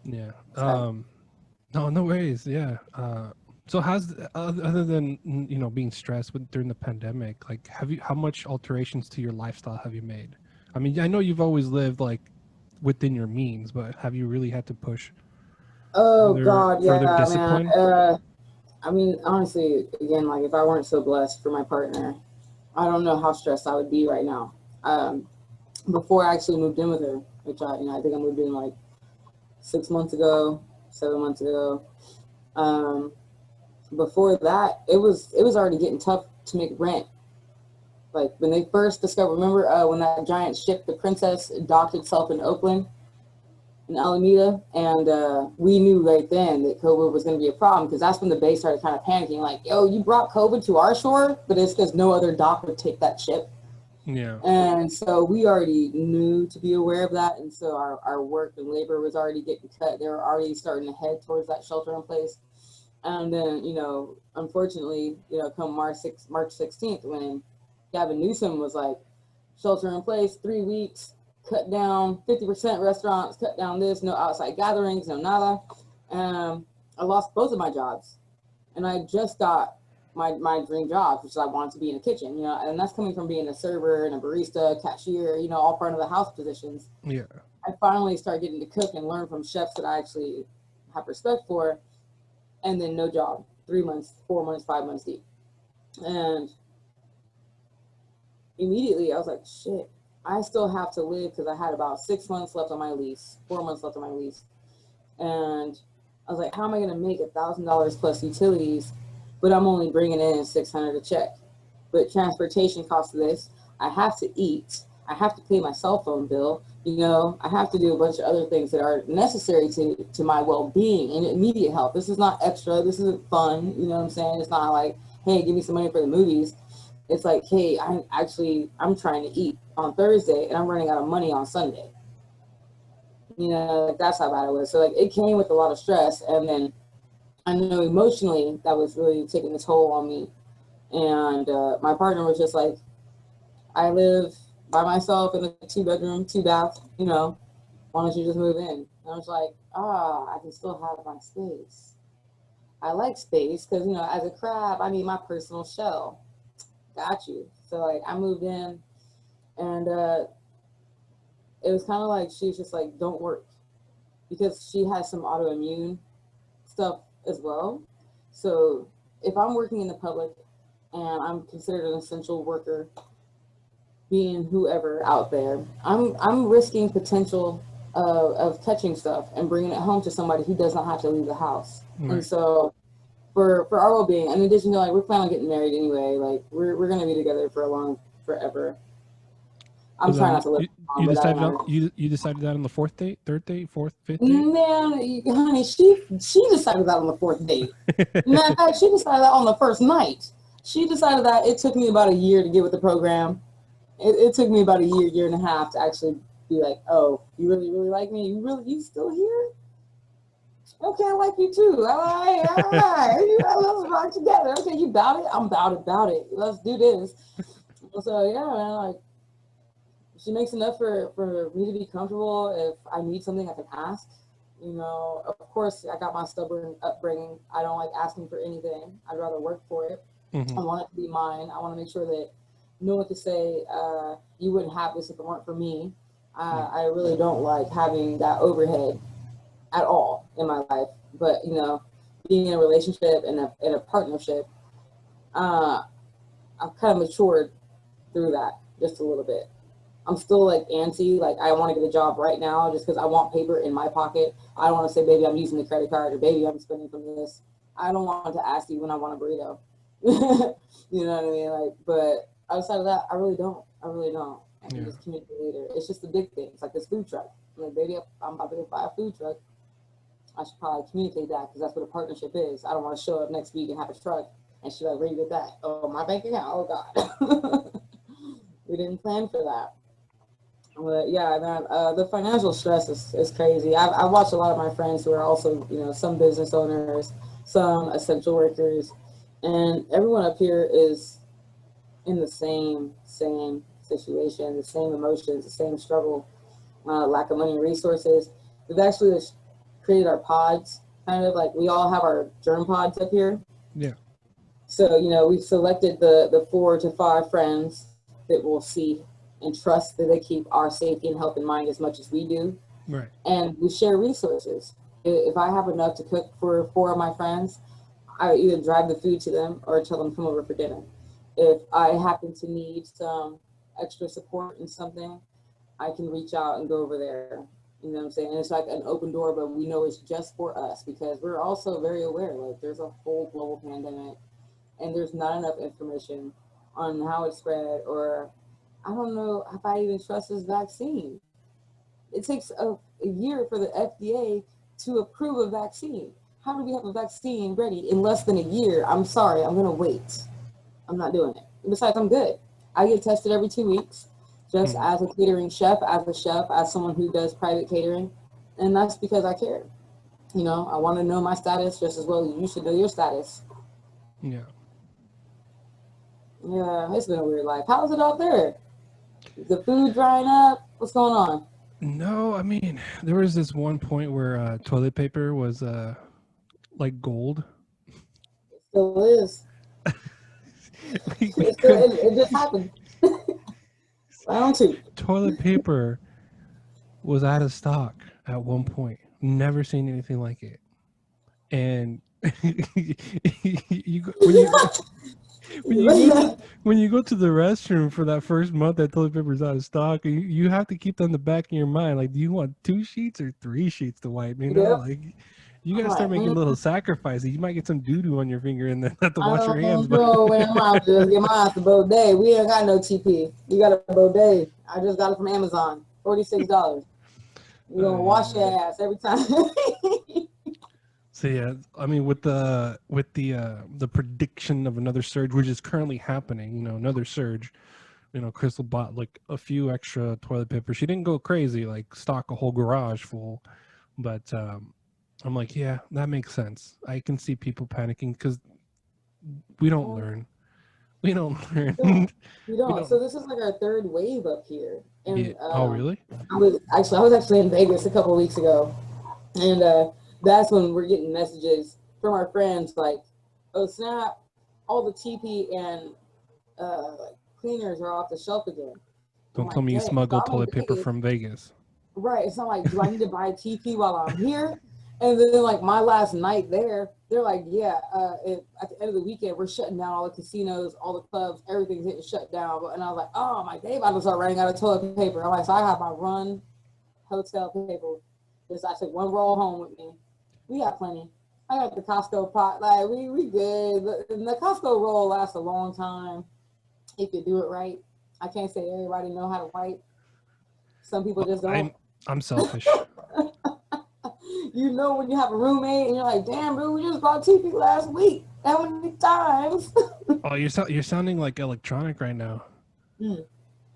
Yeah. Sorry. No, no worries. Yeah. So how's other than being stressed during the pandemic? Like, how much alterations to your lifestyle have you made? I mean, I know you've always lived like within your means, but have you really had to push Oh further God, further yeah, man. discipline? I mean, honestly, again, like if I weren't so blessed for my partner, I don't know how stressed I would be right now. Um, Before I actually moved in with her, which I think I moved in like 6 months ago, 7 months ago. Um, Before that, it was already getting tough to make rent. Like when they first discovered, remember when that giant ship, the Princess, docked itself in Oakland, in Alameda, and we knew right then that COVID was going to be a problem because that's when the Bay started kind of panicking, like, "Yo, you brought COVID to our shore," but it's because no other dock would take that ship. Yeah. And so we already knew to be aware of that. And so our work and labor was already getting cut. They were already starting to head towards that shelter in place. And then, unfortunately, come March 16th, when Gavin Newsom was like, shelter in place, 3 weeks, cut down 50% restaurants, cut down this, no outside gatherings, no nada. I lost both of my jobs, and I just got my dream job, which is I wanted to be in a kitchen, and that's coming from being a server and a barista, cashier, all part of the house positions. Yeah. I finally started getting to cook and learn from chefs that I actually have respect for, and then no job, 3 months, 4 months, 5 months deep. And immediately I was like, shit, I still have to live because I had about 6 months left on my lease, 4 months left on my lease. And I was like, how am I going to make $1,000 plus utilities, but I'm only bringing in 600 a check? But transportation costs this. I have to eat. I have to pay my cell phone bill. I have to do a bunch of other things that are necessary to my well-being and immediate health. This is not extra. This isn't fun. You know what I'm saying? It's not like, hey, give me some money for the movies. It's like, hey, I'm trying to eat on Thursday and I'm running out of money on Sunday. Like that's how bad it was. So like it came with a lot of stress, and then I know emotionally that was really taking a toll on me. And my partner was just like, I live by myself in a 2 bedroom, 2 bath. Why don't you just move in? And I was like, I can still have my space. I like space because as a crab, I need my personal shell. Got you. So like I moved in, and it was kind of like she was just like, don't work, because she has some autoimmune stuff as well. So if I'm working in the public and I'm considered an essential worker, being whoever out there, I'm risking potential of catching stuff and bringing it home to somebody who does not have to leave the house. And Right. so for our well-being, in addition to like we're planning on getting married anyway, like we're gonna be together for a long forever. So I'm trying then not to live long, you but I don't decided on know. you decided that on the fourth date, third date, fourth, fifth date. Man, honey, she decided that on the fourth date. Matter of fact, she decided that on the first night. She decided that it took me about a year to get with the program. It took me about a year and a half to actually be like, oh, you really, really like me? You still here? Okay, I like you too. All right. Let's rock together. Okay, you about it? I'm about it. Let's do this. So yeah, man, like she makes enough for me to be comfortable. If I need something, I can ask. Of course, I got my stubborn upbringing. I don't like asking for anything. I'd rather work for it. Hmm. I want it to be mine. I want to make sure that no one could say, you wouldn't have this if it weren't for me. Yeah. I really don't like having that overhead at all in my life. But, being in a relationship and in a partnership, uh, I've kind of matured through that just a little bit. I'm still like antsy, like I want to get a job right now just because I want paper in my pocket. I don't want to say, baby, I'm using the credit card, or baby, I'm spending from this. I don't want to ask you when I want a burrito. You know what I mean? Like, but outside of that, I really don't. I really don't. I can Yeah. just communicate later. It's just the big things, like this food truck. I'm like, baby, I'm about to buy a food truck. I should probably communicate that because that's what a partnership is. I don't want to show up next week and have a truck and she's like, where you get that? Oh, my bank account. Oh God. We didn't plan for that. But yeah, man, the financial stress is crazy. I've watched a lot of my friends who are also, some business owners, some essential workers, and everyone up here is in the same situation, the same emotions, the same struggle, lack of money and resources. We've actually created our pods, kind of like we all have our germ pods up here. Yeah. So, we've selected the 4 to 5 friends that will see and trust that they keep our safety and health in mind as much as we do. Right. And we share resources. If I have enough to cook for 4 of my friends, I either drive the food to them or tell them come over for dinner. If I happen to need some extra support in something, I can reach out and go over there. You know what I'm saying? And it's like an open door, but we know it's just for us because we're also very aware. Like there's a whole global pandemic and there's not enough information on how it spread, or I don't know if I even trust this vaccine. It takes a year for the FDA to approve a vaccine. How do we have a vaccine ready in less than a year? I'm sorry, I'm gonna wait. I'm not doing it. Besides, I'm good. I get tested every 2 weeks, just Hmm. as a catering chef, as someone who does private catering, and that's because I care. I want to know my status just as well as you should know your status. Yeah. Yeah, it's been a weird life. How's it out there? Is the food drying up? What's going on? No, I mean, there was this one point where toilet paper was like gold. It still is. We It still couldn't. it just happened. Round two. Toilet paper was out of stock at one point. Never seen anything like it. And when you go to when you go to the restroom for that first month that toilet paper is out of stock, you have to keep that in the back of your mind. Like, do you want 2 sheets or 3 sheets to wipe? Yep. Like you I'm gotta start like, making little sacrifices. You might get some doo doo on your finger and then have to I wash your hands. don't But know, man. I'm out to just get my ass a bidet. We ain't got no TP. We got a bidet. I just got it from Amazon. $46. You gonna wash yeah. your ass every time. So yeah, I mean, with the prediction of another surge, which is currently happening, another surge. Crystal bought like a few extra toilet paper. She didn't go crazy, like stock a whole garage full, but I'm like, yeah, that makes sense. I can see people panicking because we don't Well, learn. We don't we don't. learn. We We don't. So don't. this is like our third wave up here. Yeah. And Oh, really? I was actually in Vegas a couple of weeks ago. And that's when we're getting messages from our friends like, oh snap, all the TP and like cleaners are off the shelf again. I'm Don't tell like, me you dang. So smuggled I'm in toilet paper Vegas. from Vegas. Right. So I'm like, do I need to buy TP while I'm here? And then like my last night there, they're like, yeah, at the end of the weekend, we're shutting down all the casinos, all the clubs, everything's getting shut down. And I was like, oh my day, about to start running out of toilet paper. I'm like, so I have my run hotel paper. Just I took one roll home with me. We got plenty. I got the Costco pot. Like we good. The Costco roll lasts a long time if you do it right. I can't say everybody know how to wipe. Some people Well, just don't. I'm selfish. When you have a roommate and you're like, damn, bro, we just bought TP last week. How many times? Oh, you're sounding like electronic right now. Mm,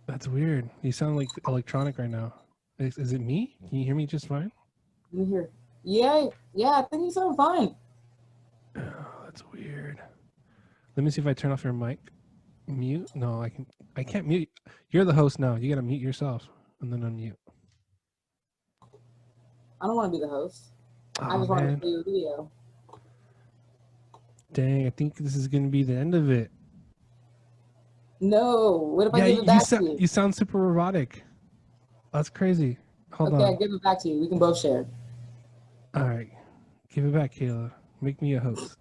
That's weird. You sound like electronic right now. Is it me? Can you hear me just fine? let me hear. Yeah, yeah, I think you sound fine. Oh, that's weird. Let me see if I turn off your mic. Mute? No, I can. I can't mute. You're the host now. You gotta mute yourself and then unmute. I don't want to be the host. I Oh just want to man, play your video. dang! I think this is gonna be the end of it. No, what if I Yeah, give it you back to sound you? you sound super robotic. That's crazy. Hold Okay, I on. give it back to you. We can both share. All right, give it back, Kayla. Make me a host.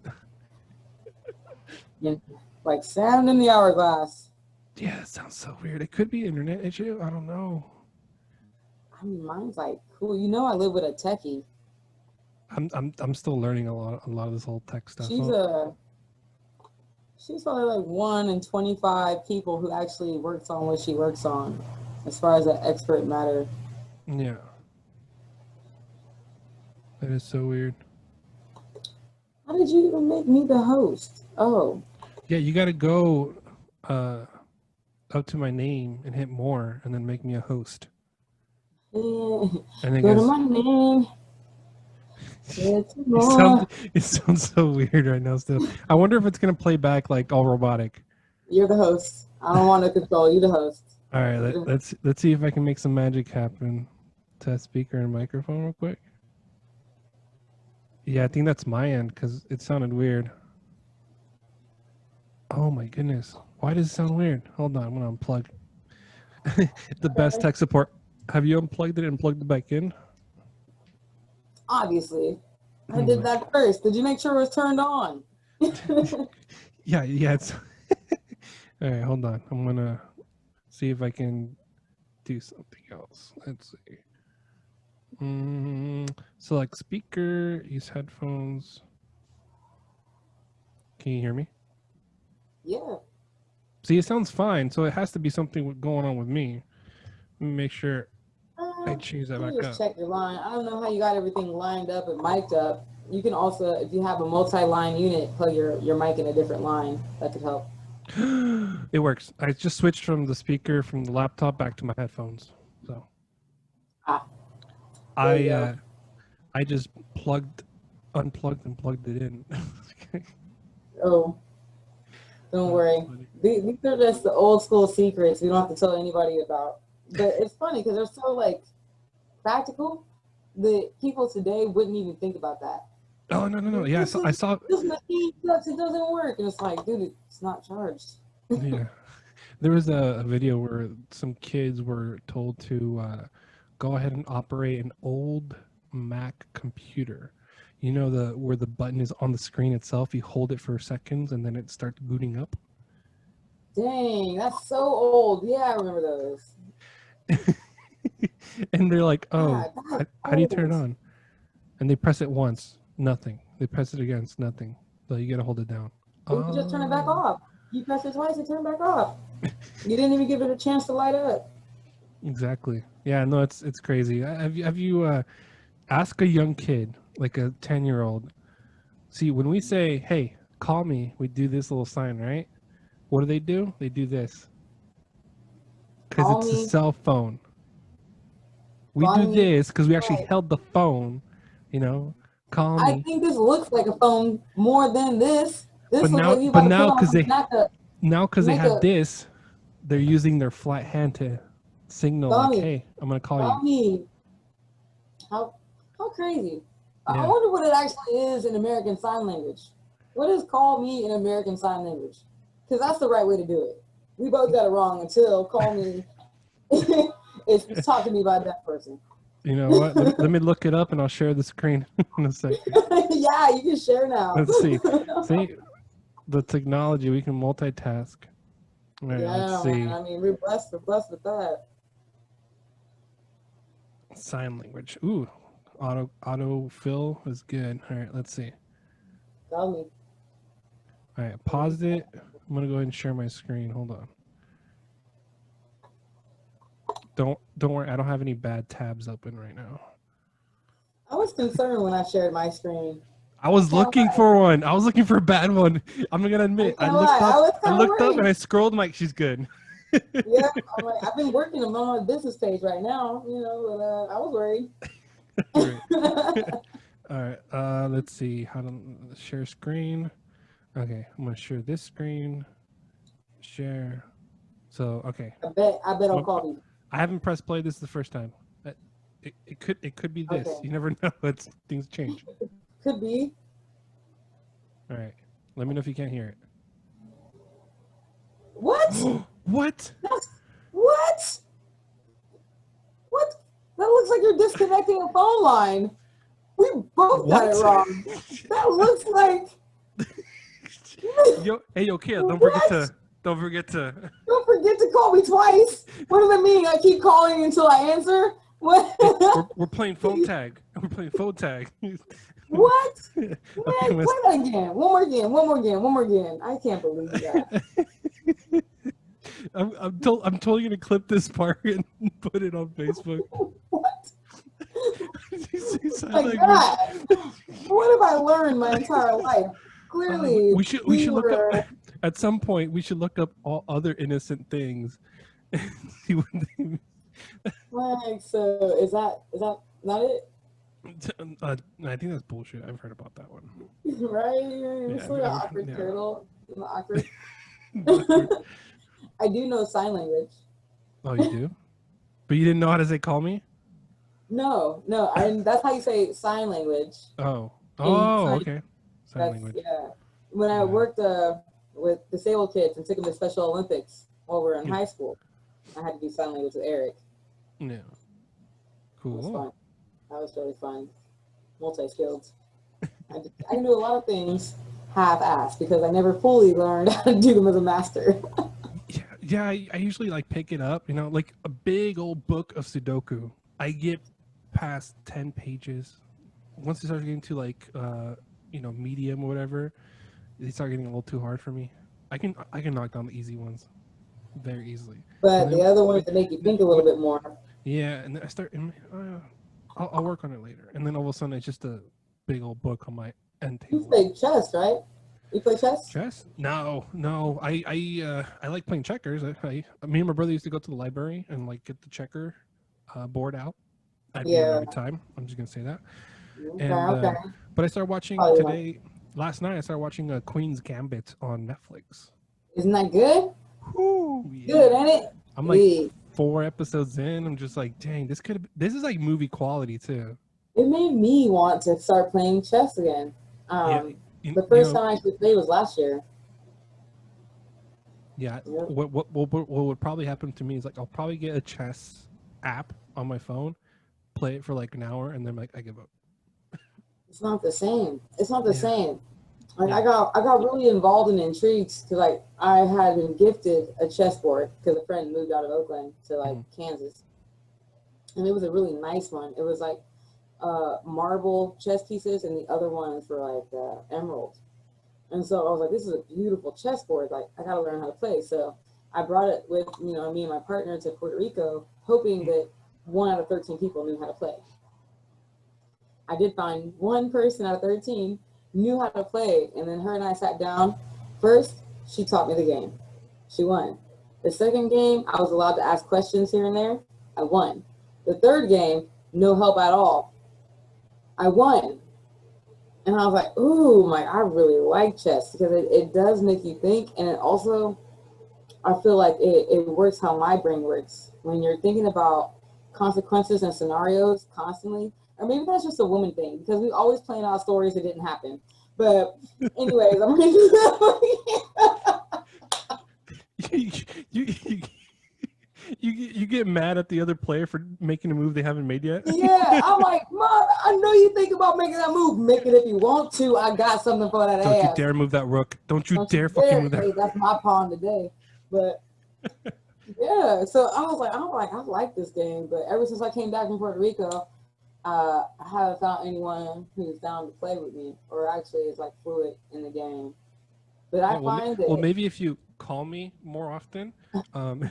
Yeah. Like sand in the hourglass. Yeah, that sounds so weird. It could be internet issue. I don't know. I mean, mine's like cool. I live with a techie. I'm still learning a lot of this whole tech stuff. She's So a she's probably like 1 in 25 people who actually works on what she works on, as far as an expert matter. yeah, that is so weird. How did you even make me the host? Oh, Yeah, you got to go uh, up to my name and hit more, and then make me a host. And then Go to goes, my name. It's it more. sounds it sounds so weird right now still. I wonder if it's gonna play back like all robotic. You're the host. I don't want to control you. The host. All right, You're the host. let's see if I can make some magic happen. Test speaker and microphone real quick. Yeah, I think that's my end because it sounded weird. Oh my goodness. Why does it sound weird? Hold on, I'm gonna unplug. The best Okay. tech support. Have you unplugged it and plugged it back in? Obviously, I Oh did my that first. Did you make sure it was turned on? yeah, yeah, it's all right, hold on. I'm gonna see if I can do something else. Let's see. Select speaker, use headphones. Can you hear me? Yeah. See, it sounds fine, so it has to be something going on with me. Let me make sure I change that Let me back just up. check your line. I don't know how you got everything lined up and mic'd up. You can also, if you have a multi-line unit, plug your mic in a different line. That could help. It works. I just switched from the speaker from the laptop back to my headphones. So Ah, there you I go. I just unplugged and plugged it in. Oh, don't That's worry. funny. These are just the old school secrets we don't have to tell anybody about. But it's funny because they're so like practical that people today wouldn't even think about that. Oh no no no! Like, Yeah, I saw. this machine sucks. It doesn't work, and it's like, dude, it's not charged. Yeah, there was a video where some kids were told to go ahead and operate an old Mac computer. You know the where the button is on the screen itself. You hold it for seconds and then it starts booting up. Dang, that's so old. Yeah, I remember those. And they're like, "Oh, God, that's how do you turn old. it on?" And they press it once, nothing. They press it again, it's nothing. So you gotta hold it down. You can just turn it back Oh, off. You press it twice, it turned back off. You didn't even give it a chance to light up. exactly. Yeah, no, it's crazy. Have you ask a young kid, like a 10-year-old. See, when we say, "Hey, call me," we do this little sign, right? What do? They do this because Call it's a me, cell phone. We call do me. this because we actually Right. held the phone. You know, call I me. think this looks like a phone more than this. This looks like you But about to put on some snack up, now because they have makeup. this, they're using their flat hand to signal Call like, me, "Hey, I'm gonna call you." call me. How how crazy. I Yeah. wonder what it actually is in American Sign Language. What is call me in American Sign Language? Because that's the right way to do it. We both got it wrong until call me is talk to me by that person. You know what? Let me look it up and I'll share the screen in a second. Yeah, you can share now. Let's see. See the technology. We can multitask. All right. Let's Yeah, man. see. I mean, we're blessed with that. Sign language. Ooh, autofill is good. All right. Let's see. Tell me. All right. Pause it. I'm gonna go ahead and share my screen. Hold on. Don't worry. I don't have any bad tabs open right now. I was concerned when I shared my screen. I I was can't looking lie. for one. I was looking for a bad one. I'm gonna I admit. can't lie. I was I kind of looked up and worried. I scrolled. I'm like, she's good. Yeah, I'm like, I've been working on my business page right now, but I was worried. Right. All right. Let's see how to share screen. Okay, I'm gonna share this screen. Share. So okay, I bet I'll I'm, call you. I haven't pressed play. This is the first time. It could be this. Okay. You never know. It's things change. Could be. All right. Let me know if you can't hear What? it. What? That's what? What? That looks like you're disconnecting a phone line. We both got it What? wrong. That looks like Yo, kid, what? don't forget to. Don't forget to call me twice. What does that mean? I keep calling until I answer? What? Hey, we're playing phone tag. We're playing phone tag. What? Okay, Man, play that again. One more again. I can't believe that. I'm totally gonna clip this part and put it on Facebook. What? You see sign My language. God. What have I learned my entire life? Clearly, We should we look up were. at some point. We should look up all other innocent things and see what they. Like, so is that not it? I think that's bullshit. I've heard about that one. Right? Yeah, It's like an awkward yeah. turtle. Awkward. Awkward. I do know sign language. Oh, you do? But you didn't know how to say call me? No, no, I that's how you say sign language Oh. in Oh, sign. okay. Sign That's language. yeah. When I Yeah. worked with disabled kids and took them to Special Olympics while we were in Yeah. high school, I had to do sign language with Eric. Yeah. It was Cool. fun. That was really fun. Multi-skilled. I can do a lot of things half-assed because I never fully learned how to do them as a master. Yeah, yeah. I usually like pick it up, like a big old book of Sudoku. I get past 10 pages. Once it starts getting to like medium or whatever, they start getting a little too hard for me. I can knock down the easy ones very easily. And But the then other ones that make you think a little what bit more. yeah, and then I start I'll work on it later. And then all of a sudden it's just a big old book on my end You table. play chess, right? You play chess? Chess? No, no. I like playing checkers. Me and my brother used to go to the library and like get the checker board out. I'd beat him Yeah. every time. I'm just gonna say that. Okay, And okay. but I started watching Probably not. today. Last night I started watching Queen's Gambit on Netflix. Isn't that good? Whoo, Good, yeah. ain't it? I'm like Yeah. 4 episodes in. I'm just like, dang, this is like movie quality too. It made me want to start playing chess again. Yeah, Um, you, the you first know, time I actually played was last year. yeah. Yep. What would probably happen to me is like I'll probably get a chess app on my phone, play it for like an hour, and then like I give up. It's not the same. It's not the Yeah, same. Like yeah. I got really involved in intrigues because like I had been gifted a chessboard because a friend moved out of Oakland to like Mhm. Kansas, and it was a really nice one. It was like marble chess pieces, and the other ones were like emerald. And so I was like, this is a beautiful chessboard. Like I gotta learn how to play. So I brought it with me and my partner to Puerto Rico, hoping that 1 out of 13 people knew how to play. I did find one person out of 13 knew how to play, and then her and I sat down. First, she taught me the game. She won. The second game, I was allowed to ask questions here and there. I won. The third game, no help at all. I won. And I was like, ooh, I really like chess because it does make you think. And it also, I feel like it works how my brain works. When you're thinking about consequences and scenarios constantly, or maybe that's just a woman thing because we always plan out stories that didn't happen. But anyways, I'm you, you, you get mad at the other player for making a move they haven't made yet. yeah, I'm like, Mom, I know you think about making that move. Make it if you want to. I got something for that Don't you ass. dare move that rook. Don't you Don't you dare fucking dare. move that. Hey, that's my pawn today. But yeah, so I like this game. But ever since I came back from Puerto Rico, I haven't found anyone who's down to play with me or actually is like fluid in the game. But Yeah, I find well, that maybe if you call me more often, um,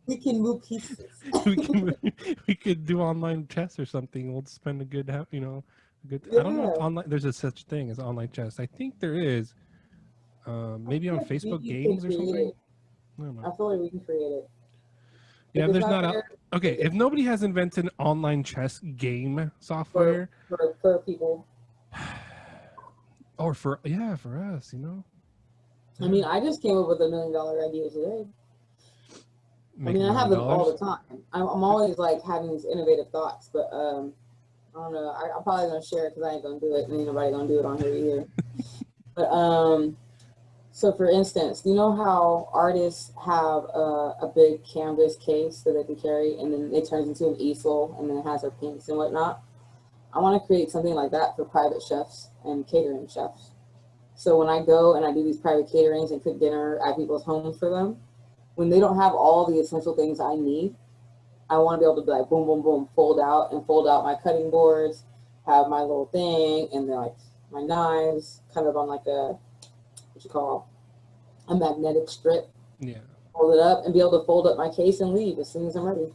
we can move pieces. we can we could do online chess or something. We'll spend a good a good. I don't know if Yeah, online there's a such thing as online chess. I think there is. I Maybe feel on like Facebook we can Games or create something. it. I don't know. I feel like we can create it. Yeah, If if it's there's out not a there, okay. make If it nobody has invented online chess game for software, for people. or for us, I mean, yeah, I just came up with $1 million idea today. I make a mean, I million have them all dollars. the time. I'm always like having these innovative thoughts, but I don't know. I'm probably gonna share it because I ain't gonna do it, and ain't nobody gonna do it on here either. But so for instance, you know how artists have a big canvas case that they can carry, and then it turns into an easel, and then it has their paints and whatnot. I want to create something like that for private chefs and catering chefs. So when I go and I do these private caterings and cook dinner at people's homes for them, when they don't have all the essential things I need, I want to be able to be like boom, boom, boom, fold out my cutting boards, have my little thing, and then like my knives, kind of on like a what you call a magnetic strip. Yeah. Fold it up and be able to fold up my case and leave as soon as I'm ready.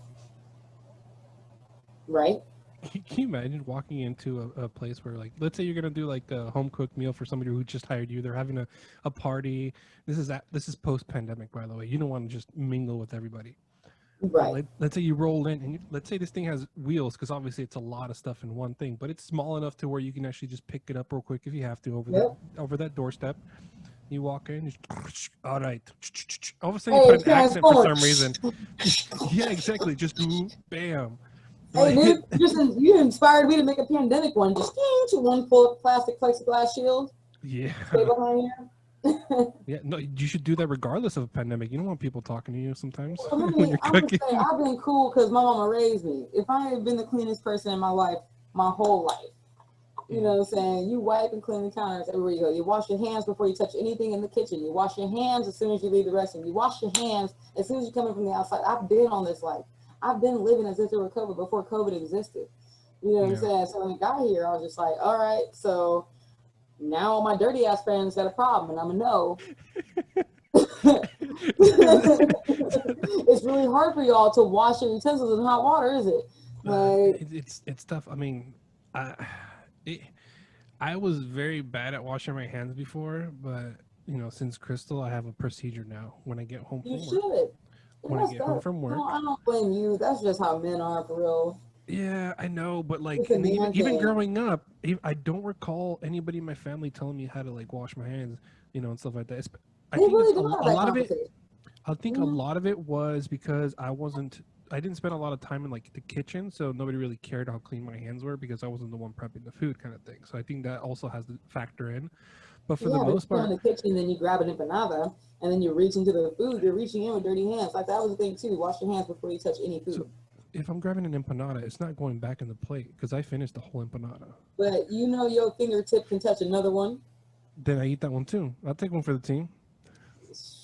Right? Can you imagine walking into a place where, like, let's say you're gonna do like a home cooked meal for somebody who just hired you. They're having a party. This is post pandemic, by the way. You don't want to just mingle with everybody. Right. Let's say you roll in, and let's say this thing has wheels, because obviously it's a lot of stuff in one thing, but it's small enough to where you can actually just pick it up real quick if you have to Yep. over that doorstep. You walk in, just, all right. All of a sudden, you put Hey, an accent for Transformer. some reason. Yeah, exactly. Just bam. Hey, Like, dude, you inspired me to make a pandemic one. Just to one full plastic plexiglass shield. yeah, Stay behind here. yeah. No, you should do that regardless of a pandemic. You don't want people talking to you sometimes Well, when honey, you're I'm gonna say cooking. I've been cool because my mama raised me. If I had been the cleanest person in my life, my whole life, you know what I'm saying? You wipe and clean the counters everywhere you go. You wash your hands before you touch anything in the kitchen. You wash your hands as soon as you leave the restroom. You wash your hands as soon as you come in from the outside. I've been on this life. I've been living as if there were COVID before COVID existed. You know what I'm Yeah. saying? So when I got here, I was just like, all right, so now all my dirty ass friends got a problem, and I'm a no. It's really hard for y'all to wash your utensils in hot water, is it? Like, it's tough. I mean, I it, I was very bad at washing my hands before, but since Crystal, I have a procedure now when I get home you from work. should. And When I that's get home that. from No, work, I don't blame you. That's just how men are for real. yeah, I know, but like, It's a and man even thing. growing up, I don't recall anybody in my family telling me how to like wash my hands, and stuff like that. I They think it's really don't have a that lot of it. conversation. I think a Hmm. lot of it was because I didn't spend a lot of time in like the kitchen, so nobody really cared how clean my hands were because I wasn't the one prepping the food, kind of thing. So I think that also has to factor in. But for the Yeah, but you most go in part, the kitchen, then you grab an empanada, and then you reach into the food. You're reaching in with dirty hands. Like that was the thing too. Wash your hands before you touch any so food. if I'm grabbing an empanada, it's not going back in the plate because I finished the whole empanada. But you know your fingertip can touch another one. Then I eat that one too. I'll take one for the team.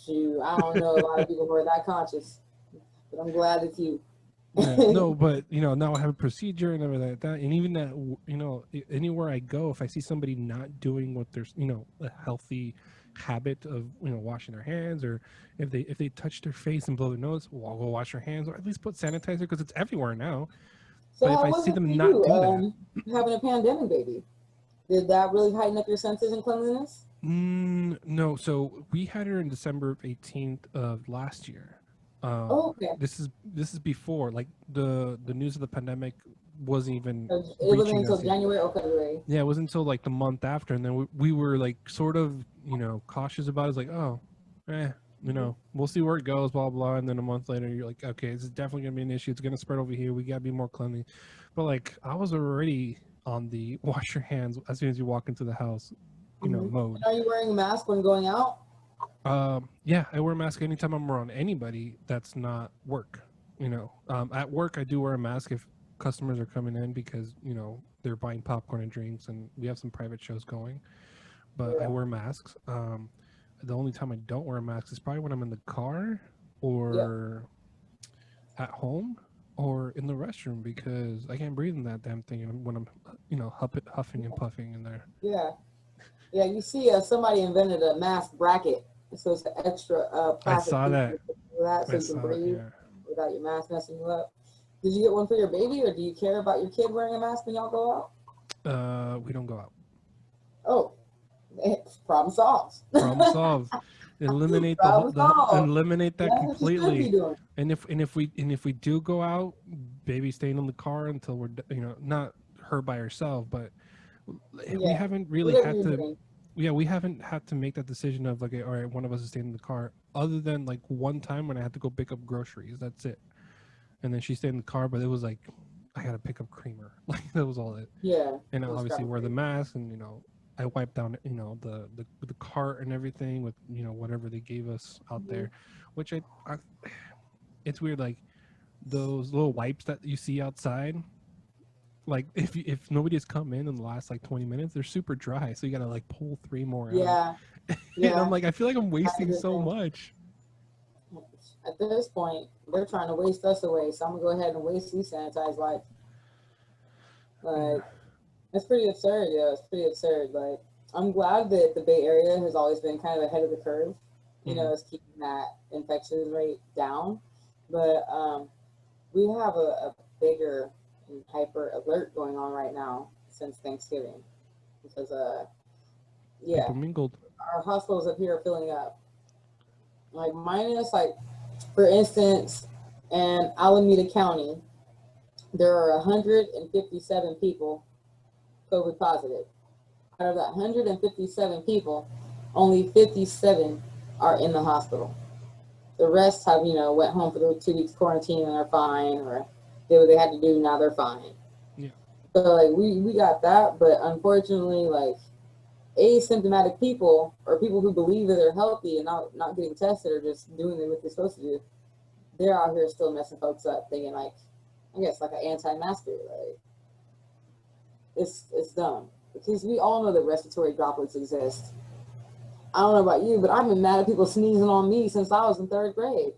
Shoot, I don't know a lot of people who are that conscious, but I'm glad it's you. Yeah, no, but now I have a procedure and everything like that, and even that, anywhere I go, if I see somebody not doing what there's, a healthy habit of washing their hands, or if they touch their face and blow their nose, well, I'll go wash their hands, or at least put sanitizer because it's everywhere now. So But if how I was see it for them not you do that, having a pandemic baby? Did that really heighten up your senses and cleanliness? no. So we had her in December 18th of last year. Oh, okay. This is before like the news of the pandemic wasn't even So it wasn't reaching until us yet. January or February. Yeah, it wasn't until like the month after, and then we were like sort of cautious about it. It's like, oh, eh, Mhm. we'll see where it goes, blah blah. And then a month later, you're like, okay, this is definitely gonna be an issue. It's gonna spread over here. We gotta be more cleanly. But like, I was already on the wash your hands as soon as you walk into the house, Mhm. mode. Are you wearing a mask when going out? Yeah, I wear a mask anytime I'm around anybody that's not work. At work I do wear a mask if customers are coming in because they're buying popcorn and drinks, and we have some private shows going. But I Yeah. wear masks. The only time I don't wear a mask is probably when I'm in the car Yep. or at home or in the restroom because I can't breathe in that damn thing when I'm huffing and puffing in there. Yeah. Yeah. You see, somebody invented a mask bracket, so it's an extra I plastic saw piece that. for that, so I you can saw it. breathe Yeah. without your mask messing you up. Did you get one for your baby, or do you care about your kid wearing a mask when y'all go out? We don't go out. Oh, problem solved. Problem solved. Eliminate Problem the solved. eliminate that That's what you should be completely. doing. And if we do go out, baby staying in the car until we're not her by herself, but we Yeah. haven't really Whatever had you're to. doing. Yeah, we haven't had to make that decision of like, all right, one of us is staying in the car. Other than like one time when I had to go pick up groceries, that's it. And then she stayed in the car, but it was like I had to pick up creamer. Like that was all it. Yeah. And I Just obviously grab a wear the cream. mask, and I wiped down the cart and everything with whatever they gave us out Mhm. there, which it's weird, like those little wipes that you see outside, like if nobody has come in the last like 20 minutes, they're super dry, so you gotta like pull three more out. Yeah. And I'm Yeah. like, I feel like I'm That's a wasting good so thing. much. At this point, they're trying to waste us away. So I'm gonna go ahead and waste these sanitized wipes. Yeah. Like it's pretty absurd, yeah. It's pretty absurd. Like I'm glad that the Bay Area has always been kind of ahead of the curve. You Hmm. know, it's keeping that infection rate down. But we have a bigger and hyper alert going on right now since Thanksgiving because yeah, People mingled. our hospitals up here are filling up. Like minus like for instance. And Alameda County, there are 157 people COVID positive. Out of that 157 people, only 57 are in the hospital. The rest have, went home for the 2 weeks quarantine and they're fine, or did what they had to do, now they're fine. Yeah. So like we got that, but unfortunately, like asymptomatic people or people who believe that they're healthy and not getting tested or just doing what they're supposed to do, they're out here still messing folks up, thinking like, I guess like an anti-masker. Like it's dumb because we all know that respiratory droplets exist. I don't know about you, but I've been mad at people sneezing on me since I was in 3rd grade.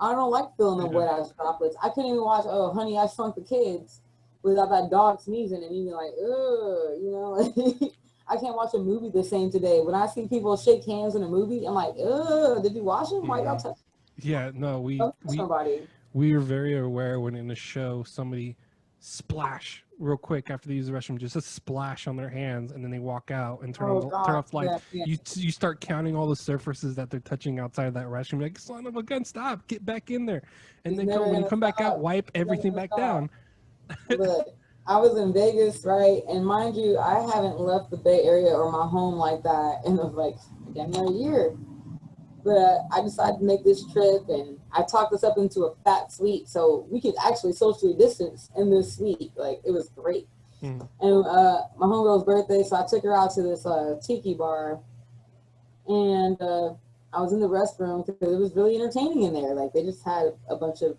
I don't like feeling the wet ass droplets. I couldn't even watch Honey, I Shrunk the Kids without that dog sneezing and me being like, ugh, like I can't watch a movie the same today. When I see people shake hands in a movie, I'm like, ugh, did you wash them? Why y'all touch No, somebody? we were very aware when in the show somebody splash real quick after they use the restroom, just a splash on their hands, and then they walk out and turn off the lights. Yeah. You start counting all the surfaces that they're touching outside of that restroom. You're like, son of a gun, stop, get back in there, and then when you come back out, wipe everything back down. Look, I was in Vegas, right? And mind you, I haven't left the Bay Area or my home like that in like damn near a year. But I decided to make this trip, and I talked us up into a fat suite, so we could actually socially distance in this suite. Like it was great. And my homegirl's birthday, so I took her out to this tiki bar, and I was in the restroom because it was really entertaining in there. Like they just had a bunch of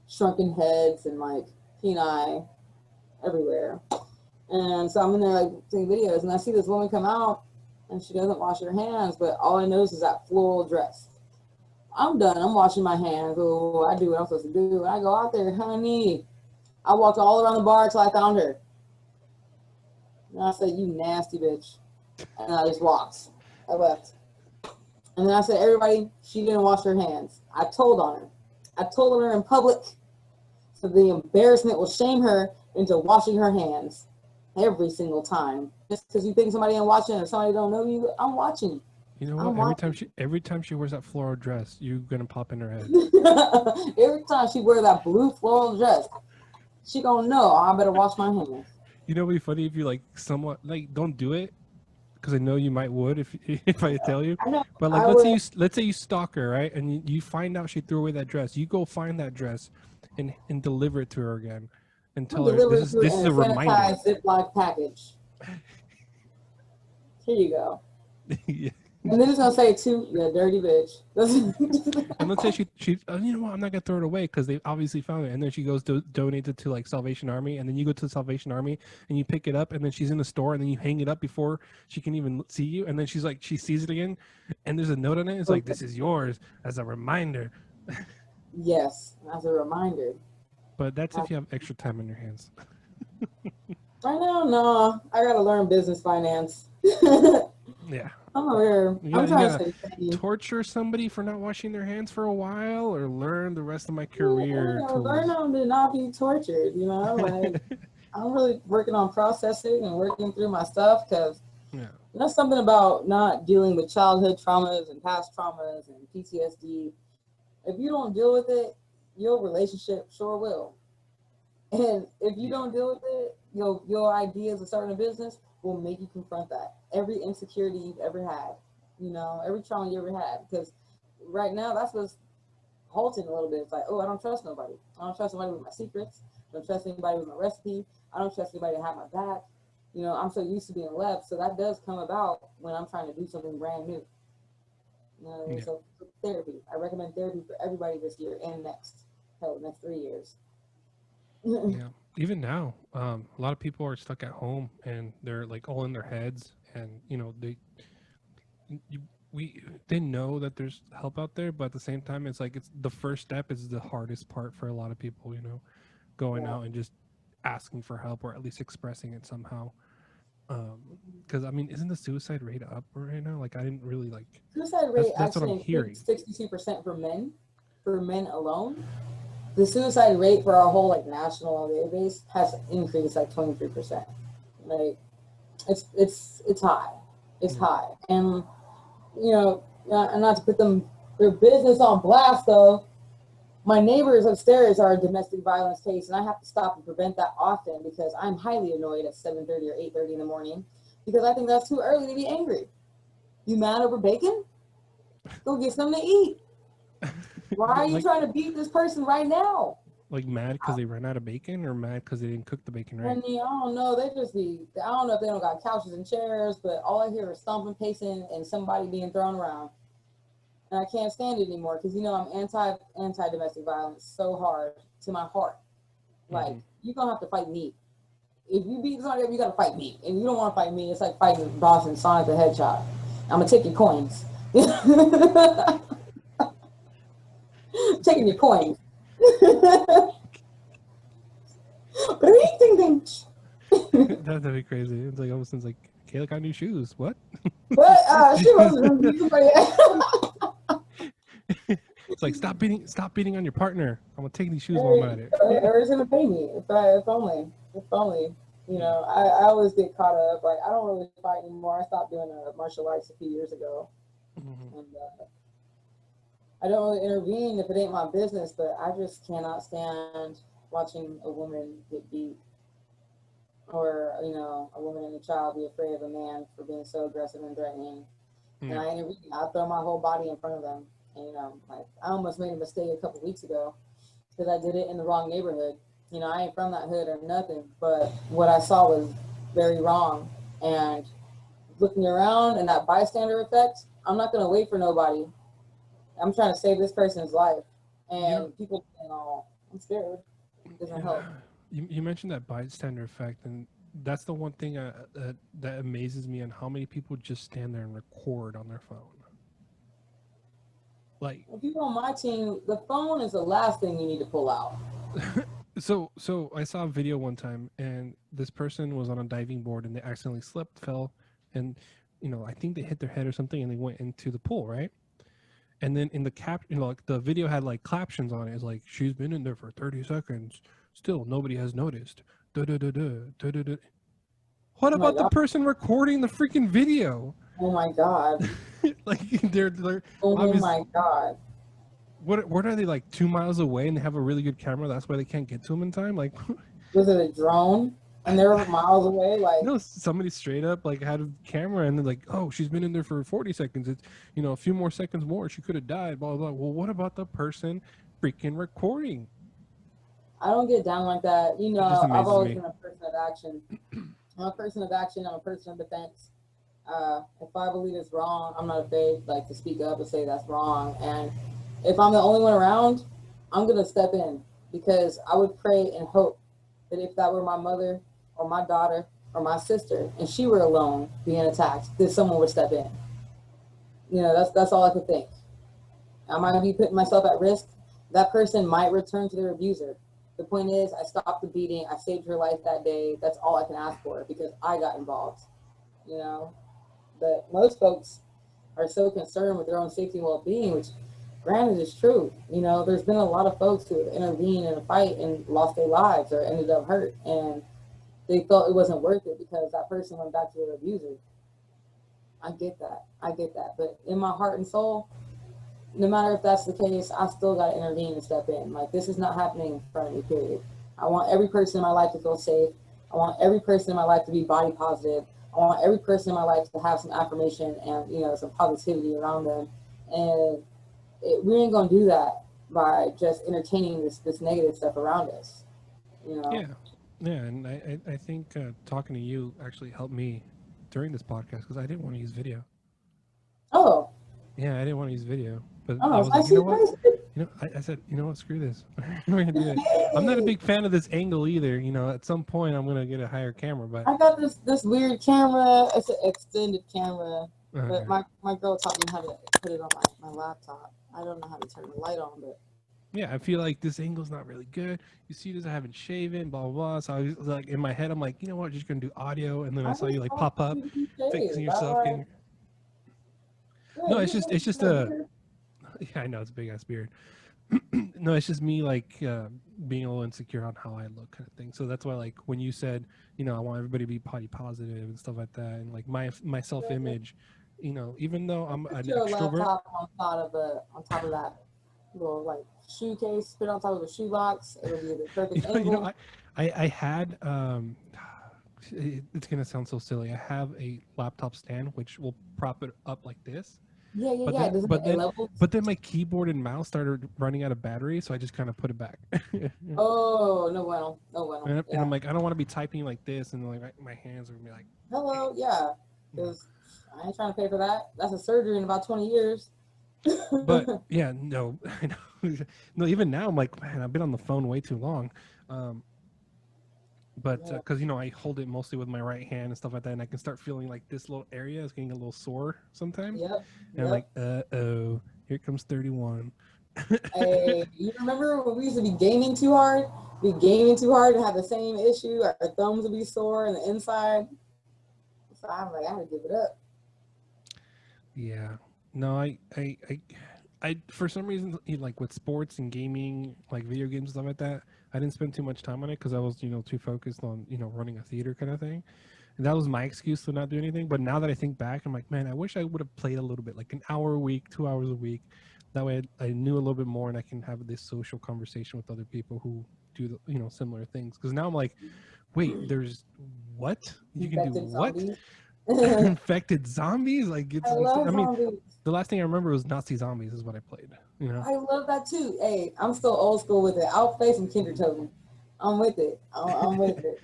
shrunken heads and like peni everywhere. And so I'm in there like taking videos, and I see this woman come out, and she doesn't wash her hands, but all I notice is that floral dress. I'm done. I'm washing my hands. Oh, I do what I'm supposed to do. And I go out there, honey. I walked all around the bar until I found her. And I said, you nasty bitch. And I just walked. I left. And then I said, everybody, she didn't wash her hands. I told on her. I told on her in public. So the embarrassment will shame her into washing her hands every single time. Just because you think somebody ain't watching or somebody don't know you, I'm watching. You know what? Every time she wears that floral dress, you're gonna pop in her head. Every time she wears that blue floral dress, she gonna know I better wash my hands. You know, it'd be funny if you like somewhat like don't do it, because I know you might would if I tell you. I know. But like, let's say you stalk her, right, and you find out she threw away that dress. You go find that dress, and deliver it to her again, and tell her this is a reminder. Ziploc package. Here you go. Yeah. And then it's gonna say too, you dirty bitch. And let's say she you know what, I'm not gonna throw it away because they obviously found it, and then she goes to donate it to like Salvation Army, and then you go to the Salvation Army and you pick it up, and then she's in the store, and then you hang it up before she can even see you, and then she's like, she sees it again, and there's a note on it. It's like, this is yours as a reminder. Yes, as a reminder. But that's if you have extra time on your hands. Right now, no, I gotta learn business finance. Yeah. I'm over here. I'm trying to torture somebody for not washing their hands for a while, or learn the rest of my career. Learn how to not be tortured. You know, like I'm really working on processing and working through my stuff because that's something about not dealing with childhood traumas and past traumas and PTSD. If you don't deal with it, your relationship sure will. And if you don't deal with it, your ideas of starting a business will make you confront that. Every insecurity you've ever had, every trauma you ever had. Because right now, that's what's halting a little bit. It's like, oh, I don't trust nobody. I don't trust anybody with my secrets. I don't trust anybody with my recipe. I don't trust anybody to have my back. I'm so used to being left. So that does come about when I'm trying to do something brand new. So therapy. I recommend therapy for everybody this year and next 3 years. Yeah. Even now, a lot of people are stuck at home and they're like all in their heads, and they know that there's help out there, but at the same time, it's like the first step is the hardest part for a lot of people. Going out and just asking for help, or at least expressing it somehow. Because I mean, isn't the suicide rate up right now? Like, I didn't really like suicide rate. That's what I'm hearing. 62% for men alone. The suicide rate for our whole national database has increased 23%. Like it's high. It's high. And not to put their business on blast though, My neighbors upstairs are a domestic violence case, and I have to stop and prevent that often because I'm highly annoyed at 7:30 or 8:30 in the morning because I think that's too early to be angry. You mad over bacon? Go get something to eat. Why are you like trying to beat this person right now? mad because they ran out of bacon, or mad because they didn't cook the bacon I right? mean, I don't know. They just be, I don't know if they don't got couches and chairs, but all I hear is stomping, pacing, and somebody being thrown around. And I can't stand it anymore because, you know, I'm anti domestic violence so hard to my heart. Like, Mm-hmm. you're going to have to fight me. If you beat somebody up, you got to fight me. And you don't want to fight me. It's like fighting boss and Sonic the Hedgehog. I'm going to take your coins. Taking your coins. That'd be crazy. It's like almost like Kayla got new shoes. What? But she wasn't. It's like stop beating on your partner. I'm gonna take these shoes while I'm at it. Or it's gonna pay me. If only. If only. You know, I always get caught up. Like I don't really fight anymore. I stopped doing martial arts a few years ago, Mm-hmm. and I don't really intervene if it ain't my business. But I just cannot stand watching a woman get beat, or you know, a woman and a child be afraid of a man for being so aggressive and threatening. And Yeah. I intervene. I throw my whole body in front of them. And, you know, like I almost made a mistake a couple weeks ago because I did it in the wrong neighborhood. You know, I ain't from that hood or nothing, but what I saw was very wrong. And looking around and that bystander effect, I'm not gonna wait for nobody. I'm trying to save this person's life. You And people, you know, I'm scared. It doesn't yeah. help. You mentioned that bystander effect, and that's the one thing that amazes me on how many people just stand there and record on their phone. Like, If you're on my team, the phone is the last thing you need to pull out. so I saw a video one time, and this person was on a diving board, and they accidentally slipped, fell, and I think they hit their head or something, and they went into the pool, right? And then in the like the video had like captions on it. It's like she's been in there for 30 seconds, still nobody has noticed. Da da da da da da da. What Oh my about the god. person recording the freaking video? Oh my god. Like they're Oh obvious. my god. What are they, like 2 miles away and they have a really good camera? That's why they can't get to them in time. Like, Was it a drone? And they were miles away. Like, somebody straight up like had a camera and they're like, oh, she's been in there for 40 seconds. It's a few more seconds more. She could have died. Blah blah. Well, what about the person freaking recording? I don't get down like that. You It just know, I've amazes always me. been a person of action. I'm a person of action. I'm a person of defense. If I believe it's wrong, I'm not afraid like to speak up and say that's wrong. And if I'm the only one around, I'm gonna step in because I would pray and hope that if that were my mother or my daughter or my sister and she were alone being attacked, that someone would step in. You know, that's all I could think. I might be putting myself at risk. That person might return to their abuser. The point is, I stopped the beating. I saved her life that day. That's all I can ask for because I got involved. You know, but most folks are so concerned with their own safety and well-being, which, granted, is true. You know, there's been a lot of folks who have intervened in a fight and lost their lives or ended up hurt, and they felt it wasn't worth it because that person went back to their abuser. I get that. I get that. But in my heart and soul, no matter if that's the case, I still got to intervene and step in. Like, this is not happening in front of me, period. I want every person in my life to feel safe. I want every person in my life to be body positive. I want every person in my life to have some affirmation and, you know, some positivity around them. And we ain't going to do that by just entertaining this negative stuff around us, you know? Yeah, yeah, and I think talking to you actually helped me during this podcast because I didn't want to use video. Oh, Yeah, I didn't want to use video, but I oh, was I like, you see know what? you. I said, you know what? Screw this. We're gonna do that. I'm not a Hey, big fan of this angle either. At some point I'm gonna get a higher camera, but I got this weird camera. It's an extended camera, but okay. my girl taught me how to put it on my laptop. I don't know how to turn the light on, but Yeah, I feel like this angle's not really good. You see this, I haven't shaven, blah blah blah. So I was like in my head, I'm like, you know what? Just gonna do audio, and then I I saw you just like thought pop up, you be fixing shaved. I'm yourself, like, getting. yeah, No, you it's look just good a. here. Yeah, I know it's a big ass beard. No, it's just me like being a little insecure on how I look, kind of thing. So that's why, like, when you said, I want everybody to be body positive and stuff like that, and like my self image, even though I'm Put an your extrovert. laptop on top of that. little like shoe case, put it on top of a shoe box. It'll be the You perfect know, you know, angle. I had it's gonna sound so silly. I have a laptop stand which will prop it up like this, Yeah, yeah, but yeah. then It doesn't but have A then levels. but then my keyboard and mouse started running out of battery, so I just kind of put it back. Oh, no bueno, no bueno. And Yeah. I'm like, I don't want to be typing like this, and like my hands are gonna be like, Hello, yeah. you know. Because I ain't trying to pay for that. That's a surgery in about 20 years. But yeah, no, I know. No, even now I'm like, man, I've been on the phone way too long. Um, but Yeah. because I hold it mostly with my right hand and stuff like that, and I can start feeling like this little area is getting a little sore sometimes, Yep. and I'm like, Yep. oh, here comes 31. Hey, you remember when we used to be gaming too hard? Be gaming too hard and have the same issue. Our thumbs would be sore on the inside. So I'm like, I'm gonna give it up. Yeah, no, I for some reason like with sports and gaming, like video games and stuff like that, I didn't spend too much time on it because I was too focused on running a theater kind of thing. And that was my excuse to not do anything. But now that I think back, I'm like, man, I wish I would have played a little bit, like an hour a week, 2 hours a week. That way, I knew a little bit more, and I can have this social conversation with other people who do similar things. Because now I'm like, wait, there's what you can do? Infected What zombies. I infected zombies? Like it's insane. love I mean, zombies. the last thing I remember was Nazi zombies is what I played. You know? I love that too. Hey, I'm still old school with it. I'll play some Kindertoten. I'm with it. I'm with it.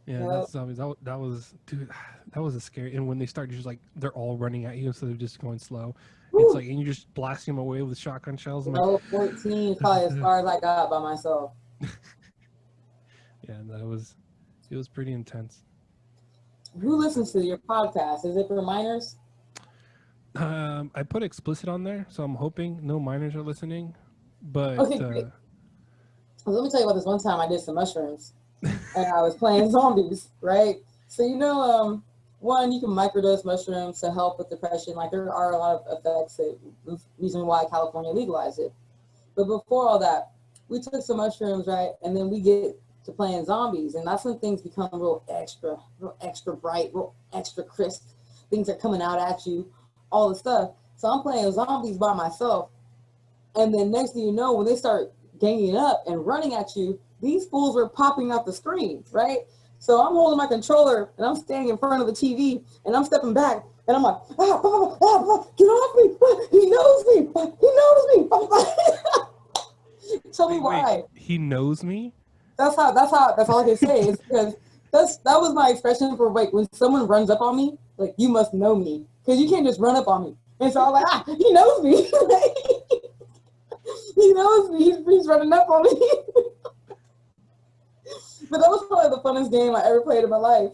Yeah, Yep. Nazi zombies. That was dude. That was a scary. And when they start just like they're all running at you instead of just going slow, it's Whew. like and you're just blasting them away with shotgun shells. I'm like, No, 14 is probably as far as I got by myself. yeah, it was pretty intense. Who Pretty listens intense. to your podcast? Is it for minors? I put explicit on there, so I'm hoping no minors are listening. But Okay, great. Well, let me tell you about this one time I did some mushrooms and I was playing zombies, right? So one, you can microdose mushrooms to help with depression. Like there are a lot of effects that reason why California legalized it. But before all that, we took some mushrooms, right? And then we get to playing zombies, and that's when things become real extra bright, real extra crisp. Things are coming out at you, all the stuff. So I'm playing zombies by myself, and then next thing you know, when they start ganging up and running at you, these fools are popping out the screen, right? So I'm holding my controller and I'm standing in front of the TV and I'm stepping back and I'm like, get off me! He knows me! He knows me! Tell me wait, why. he knows me. That's all I can say is because that was my expression for like when someone runs up on me, like you must know me because you can't just run up on me. And so I'm like, he knows me. He knows me. He's running up on me. But that was probably the funnest game I ever played in my life.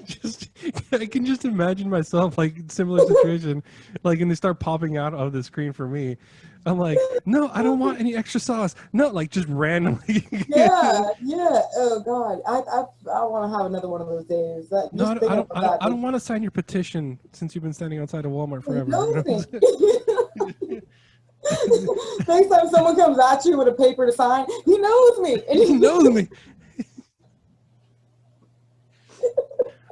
Just I can just imagine myself like similar situation, like and they start popping out of the screen for me. I'm like, no, I don't want any extra sauce. No, like just randomly. Yeah, yeah. Oh God, I want to have another one of those days. No, Just thinking about I that. don't want to sign your petition since you've been standing outside of Walmart He forever. knows me. Next time someone comes at you with a paper to sign, he knows me. He knows me.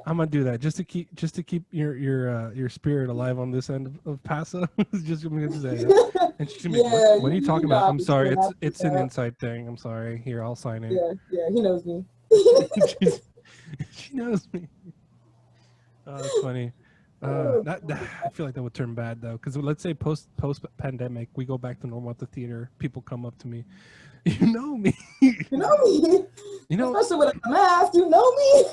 I'm gonna do that just to keep your spirit alive on this end of Paso. Just I'm gonna say that. And she's gonna be like, Yeah, what are you you talking know about? I'll I'm be sorry, so happy with it's an that. inside thing. I'm sorry. Here, I'll sign it. Yeah, yeah, he knows me. She knows me. Oh, that's funny. Oh, I feel like that would turn bad though, because let's say post pandemic, we go back to normal at the theater. People come up to me, you know me, you know me, you know, especially with a mask. You know me.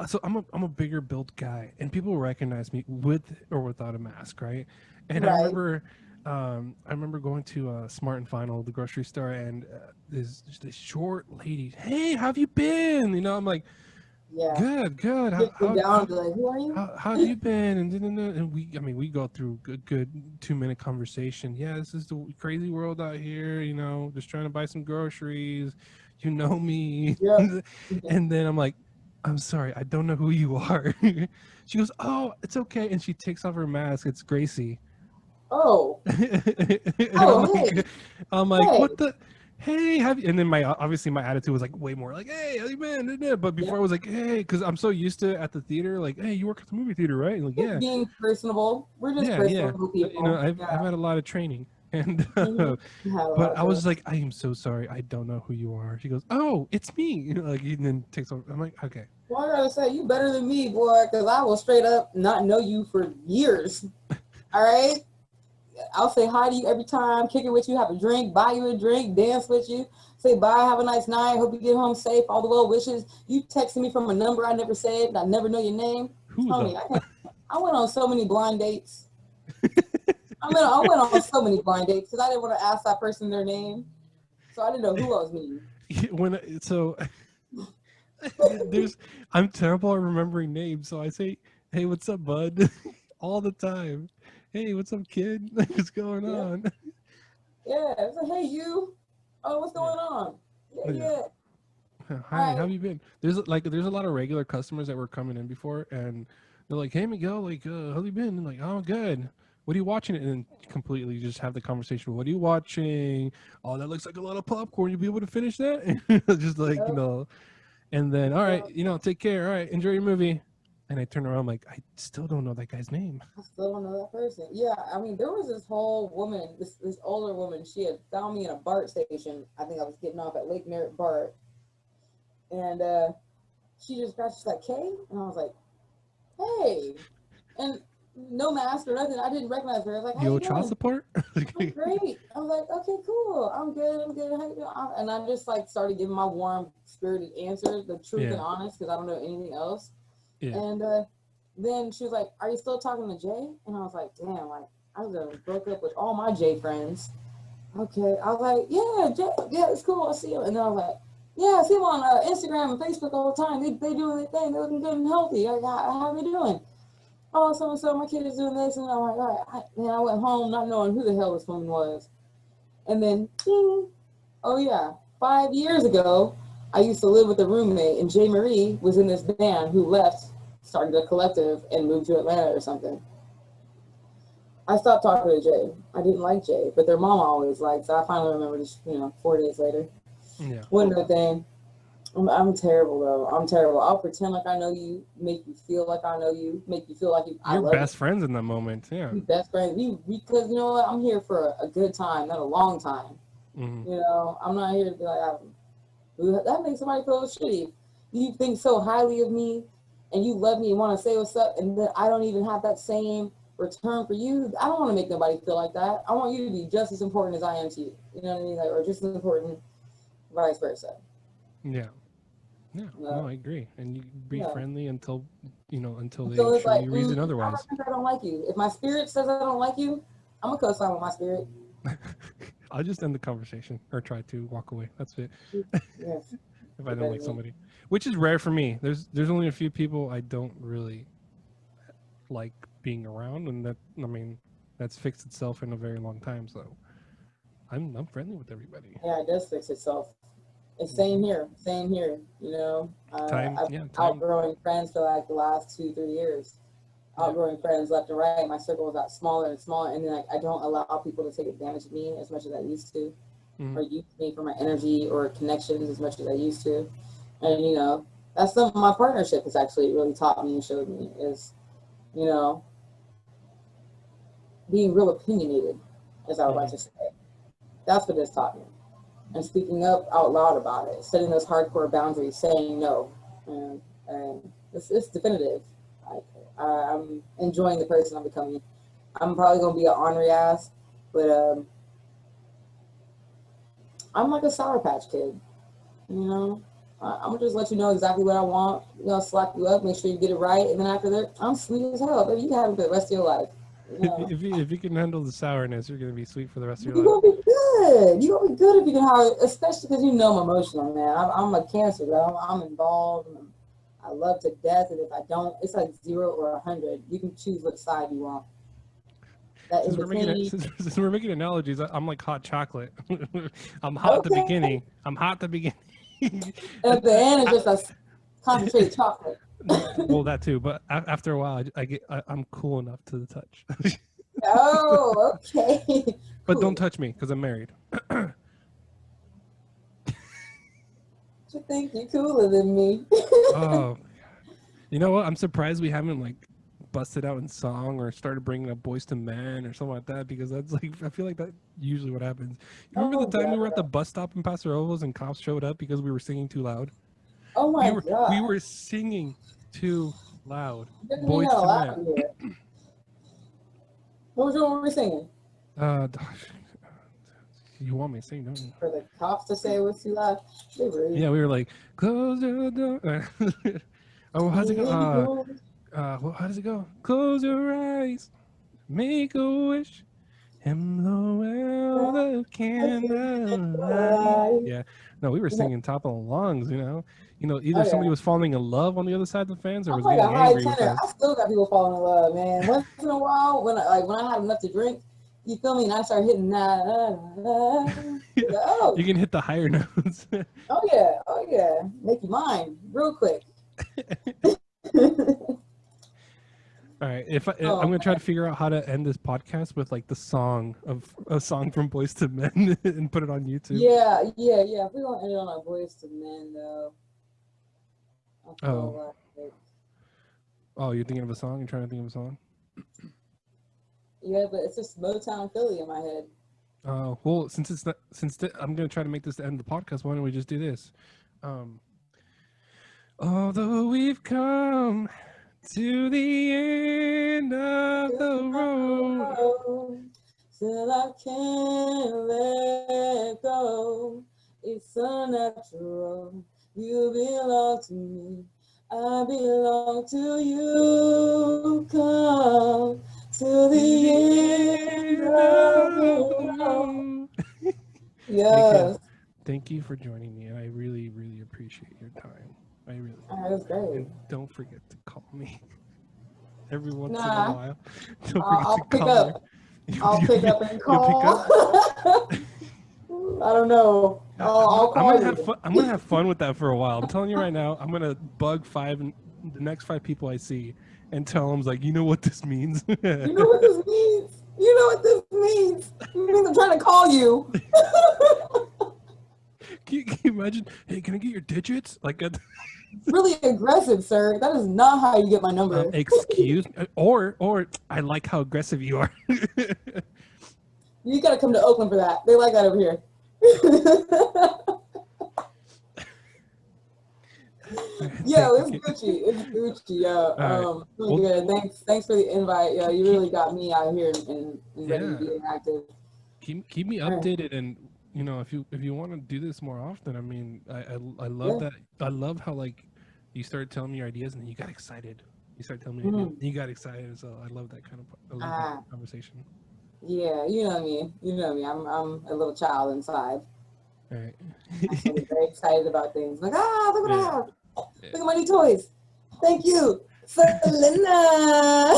So I'm a bigger built guy, and people recognize me with or without a mask, right? And Right. I remember going to Smart and Final, the grocery store, and this short lady, hey, how have you been? I'm like, Yeah. good, good. Get you down and be like, who are you? How have you been? And we go through good 2 minute conversation. Yeah, this is the crazy world out here. Just trying to buy some groceries. You know me. Yep. And then I'm like, I'm sorry, I don't know who you are. She goes, oh, it's okay. And she takes off her mask. It's Gracie. Oh. And Oh. Hey. I'm like, Hey. what the? hey, have you? And then obviously my attitude was like way more like, hey, how you been? But Yeah. before I was like, hey, because I'm so used to at the theater, like, hey, you work at the movie theater, right? And like, Just yeah, being personable. We're just yeah. personable You know, people. I've Yeah. had a lot of training, and Mm-hmm. Had a lot but of I was training. like, I am so sorry, I don't know who you are. She goes, oh, it's me. You know, like, and then takes over. I'm like, okay. Well, I gotta say, you better than me, boy, because I will straight up not know you for years. All right? I'll say hi to you every time, kick it with you, have a drink, buy you a drink, dance with you, say bye, have a nice night, hope you get home safe, all the well wishes. You texting me from a number I never saved, I never know your name. Who Tony, though? I went on so many blind dates. I went on so many blind dates because I didn't want to ask that person their name. So I didn't know who I was meeting. when so there's I'm terrible at remembering names, so I say, hey, what's up, bud? All the time. Hey, what's up, kid? What's going Yeah. on? Yeah. It's like, hey, you. Oh, what's Yeah. going on? Yeah, Yeah. yeah. Hi, how All have you been? There's a lot of regular customers that were coming in before, and they're like, "Hey, Miguel, like, how have you been?" And like, "Oh, good. What are you watching?" And then completely just have the conversation. What are you watching? Oh, that looks like a lot of popcorn. You'll be able to finish that? Just like, right. and then, all right, Yep. take care. All right, enjoy your movie. And I turn around, like, I still don't know that guy's name. I still don't know that person. Yeah, I mean, there was this whole woman, this older woman. She had found me in a BART station. I think I was getting off at Lake Merritt BART, and she just got she's like, "Kay," and I was like, "Hey," and no mask or nothing. I didn't recognize her. I was like, "How You you owe child doing?" support? I'm great. I was like, "Okay, cool. I'm good. I'm good. How you doing?" And I just like started giving my warm spirited answer, the truth and Yeah, honest, because I don't know anything else. yeah. And then she was like, "Are you still talking to Jay?" And I was like, "Damn, like I was broke up with all my Jay friends." Okay, I was like, "Yeah, Jay, yeah, it's cool. I see you." And then I was like, "Yeah, I see them on Instagram and Facebook all the time. They doing their thing. They're looking good and healthy. Like, how they doing?" Oh, so and so, my kid is doing this, and I'm like, all right. Then I went home not knowing who the hell this woman was, and then, ding, oh yeah, 5 years ago, I used to live with a roommate, and Jay Marie was in this band who left, started a collective, and moved to Atlanta or something. I stopped talking to Jay. I didn't like Jay, but their mom always liked. So I finally remembered this, 4 days later. Yeah. One other thing, I'm terrible though. I'm terrible. I'll pretend like I know you, make you feel like I know you, make you feel like I You're love best friends in that moment. Yeah. you, best friends. Because you know what? I'm here for a good time, not a long time. Hmm. I'm not here to be like, that makes somebody feel shitty. You think so highly of me and you love me and want to say what's up, and then I don't even have that same return for you. I don't want to make nobody feel like that. I want you to be just as important as I am to you. You know what I mean? Like, or just as important, vice versa. Yeah. Yeah. No, No, I agree. And you be no. friendly until they So it's show like, you reason I otherwise. reckon I don't like you. If my spirit says I don't like you, I'm gonna co-sign with my spirit. I'll just end the conversation or try to walk away. That's it. Yes, If I you're don't better like than me. somebody, which is rare for me. There's only a few people I don't really like being around, and that, I mean, that's fixed itself in a very long time. So I'm friendly with everybody. Yeah, it does fix itself. It's same Hmm. here, same here. Time, I've yeah, time. outgrowing friends for like the last 2, 3 years. Yeah. Outgrowing friends left and right. My circle got smaller and smaller, and then like, I don't allow people to take advantage of me as much as I used to, Hmm. or use me for my energy or connections as much as I used to. And that's something my partnership has actually really taught me and showed me is, you know, being real opinionated, as I would like Hmm. to say. That's what it's taught me. And speaking up out loud about it, setting those hardcore boundaries, saying no, and it's definitive. Like, I'm enjoying the person I'm becoming. I'm probably gonna be an ornery ass, but I'm like a Sour Patch Kid. You know, I'm gonna just let you know exactly what I want. Slack you up, make sure you get it right, and then after that, I'm sweet as hell. Baby, you can have it for the rest of your life. You know, If you can handle the sourness, you're gonna be sweet for the rest of your you're life. gonna be good. You're gonna be good if you can have, especially because I'm emotional, man. I'm a Cancer, bro. I'm involved. I love to death, and if I don't, it's like 0 or 100. You can choose what side you want. That in Since we're making it, between. since we're making analogies, I'm like hot chocolate. I'm hot at the Okay. beginning. I'm hot at the beginning. And at the end, it's I, just a concentrated chocolate. well, that too. But after a while, I'm cool enough to the touch. Oh, okay. But don't Cool. touch me because I'm married. You think you're cooler than me? Oh, you know what? I'm surprised we haven't like busted out in song or started bringing up Boys to Men or something like that, because that's like, I feel like that usually what happens. You remember Oh the time we were at god. the bus stop in Paso Robles and cops showed up because we were singing too loud? Oh We my were we god. were singing too loud. You're gonna Boys hang out to loud Men. here. What we singing? Gosh, you want me to sing, don't you? For the cops to say it was too loud? They rude. Yeah, we were like, close the door. Oh, how's it go? How does it go? Close your eyes, make a wish, and blow out the candlelight. Yeah, no, we were singing top of the lungs. Oh Either somebody yeah. was falling in love on the other side of the fence or I'm was like a getting high angry with tenor. I us. still got people falling in love, man. Once in a while, when I have enough to drink, you feel me, and I start hitting that. Oh, You can hit the higher notes. oh yeah, make you mine real quick. All right, I'm Oh gonna try man, to figure out how to end this podcast with like the song of a song from Boys to Men and put it on YouTube. yeah. If we don't end it on our Boys to Men though, I Oh, feel like you're thinking of a song? You're trying to think of a song? yeah, but it's just Motown Philly in my head. Well, since it's not, I'm gonna try to make this the end of the podcast. Why don't we just do this? Although we've come to the end of the road. Still I can't let go. It's unnatural. You belong to me. I belong to you. Come to the end of the road. Yes. Thank you for joining me, and I really, really appreciate your time. I really. That was great. And don't forget to call me every once in a Nah, while. Don't forget I'll to pick call up. me. I'll pick up and You'll pick call. up. I don't know. I'll call I'm gonna you. have fun. I'm gonna have fun with that for a while. I'm telling you right now. I'm gonna bug the next 5 people I see, and tell them like, you know what this means. You know what this means? You know what this means? It means I'm trying to call you. Can you imagine? Hey, can I get your digits? Like, Really aggressive, sir. That is not how you get my number. excuse me, or I like how aggressive you are. You gotta come to Oakland for that. They like that over here. Yo, it's Gucci. It's Gucci. Yo, really good. Thanks for the invite. Yo, you really got me out here and ready to be interactive. Keep me updated, and if you want to do this more often, I mean, I love that. I love how like you started telling me your ideas and then you got excited. You started telling me your ideas, you got excited. So I love that kind of that conversation. Yeah, you know me. You know me. I'm a little child inside. All right. I'm very excited about things. Like, look what I have. Look at my new toys. Thank you, Selena.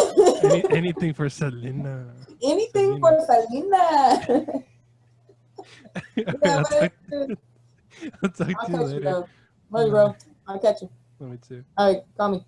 Anything for Selena. Anything for Selena. I'll talk to you later. Love you, bro. I'll catch you. Love me too. All right, call me.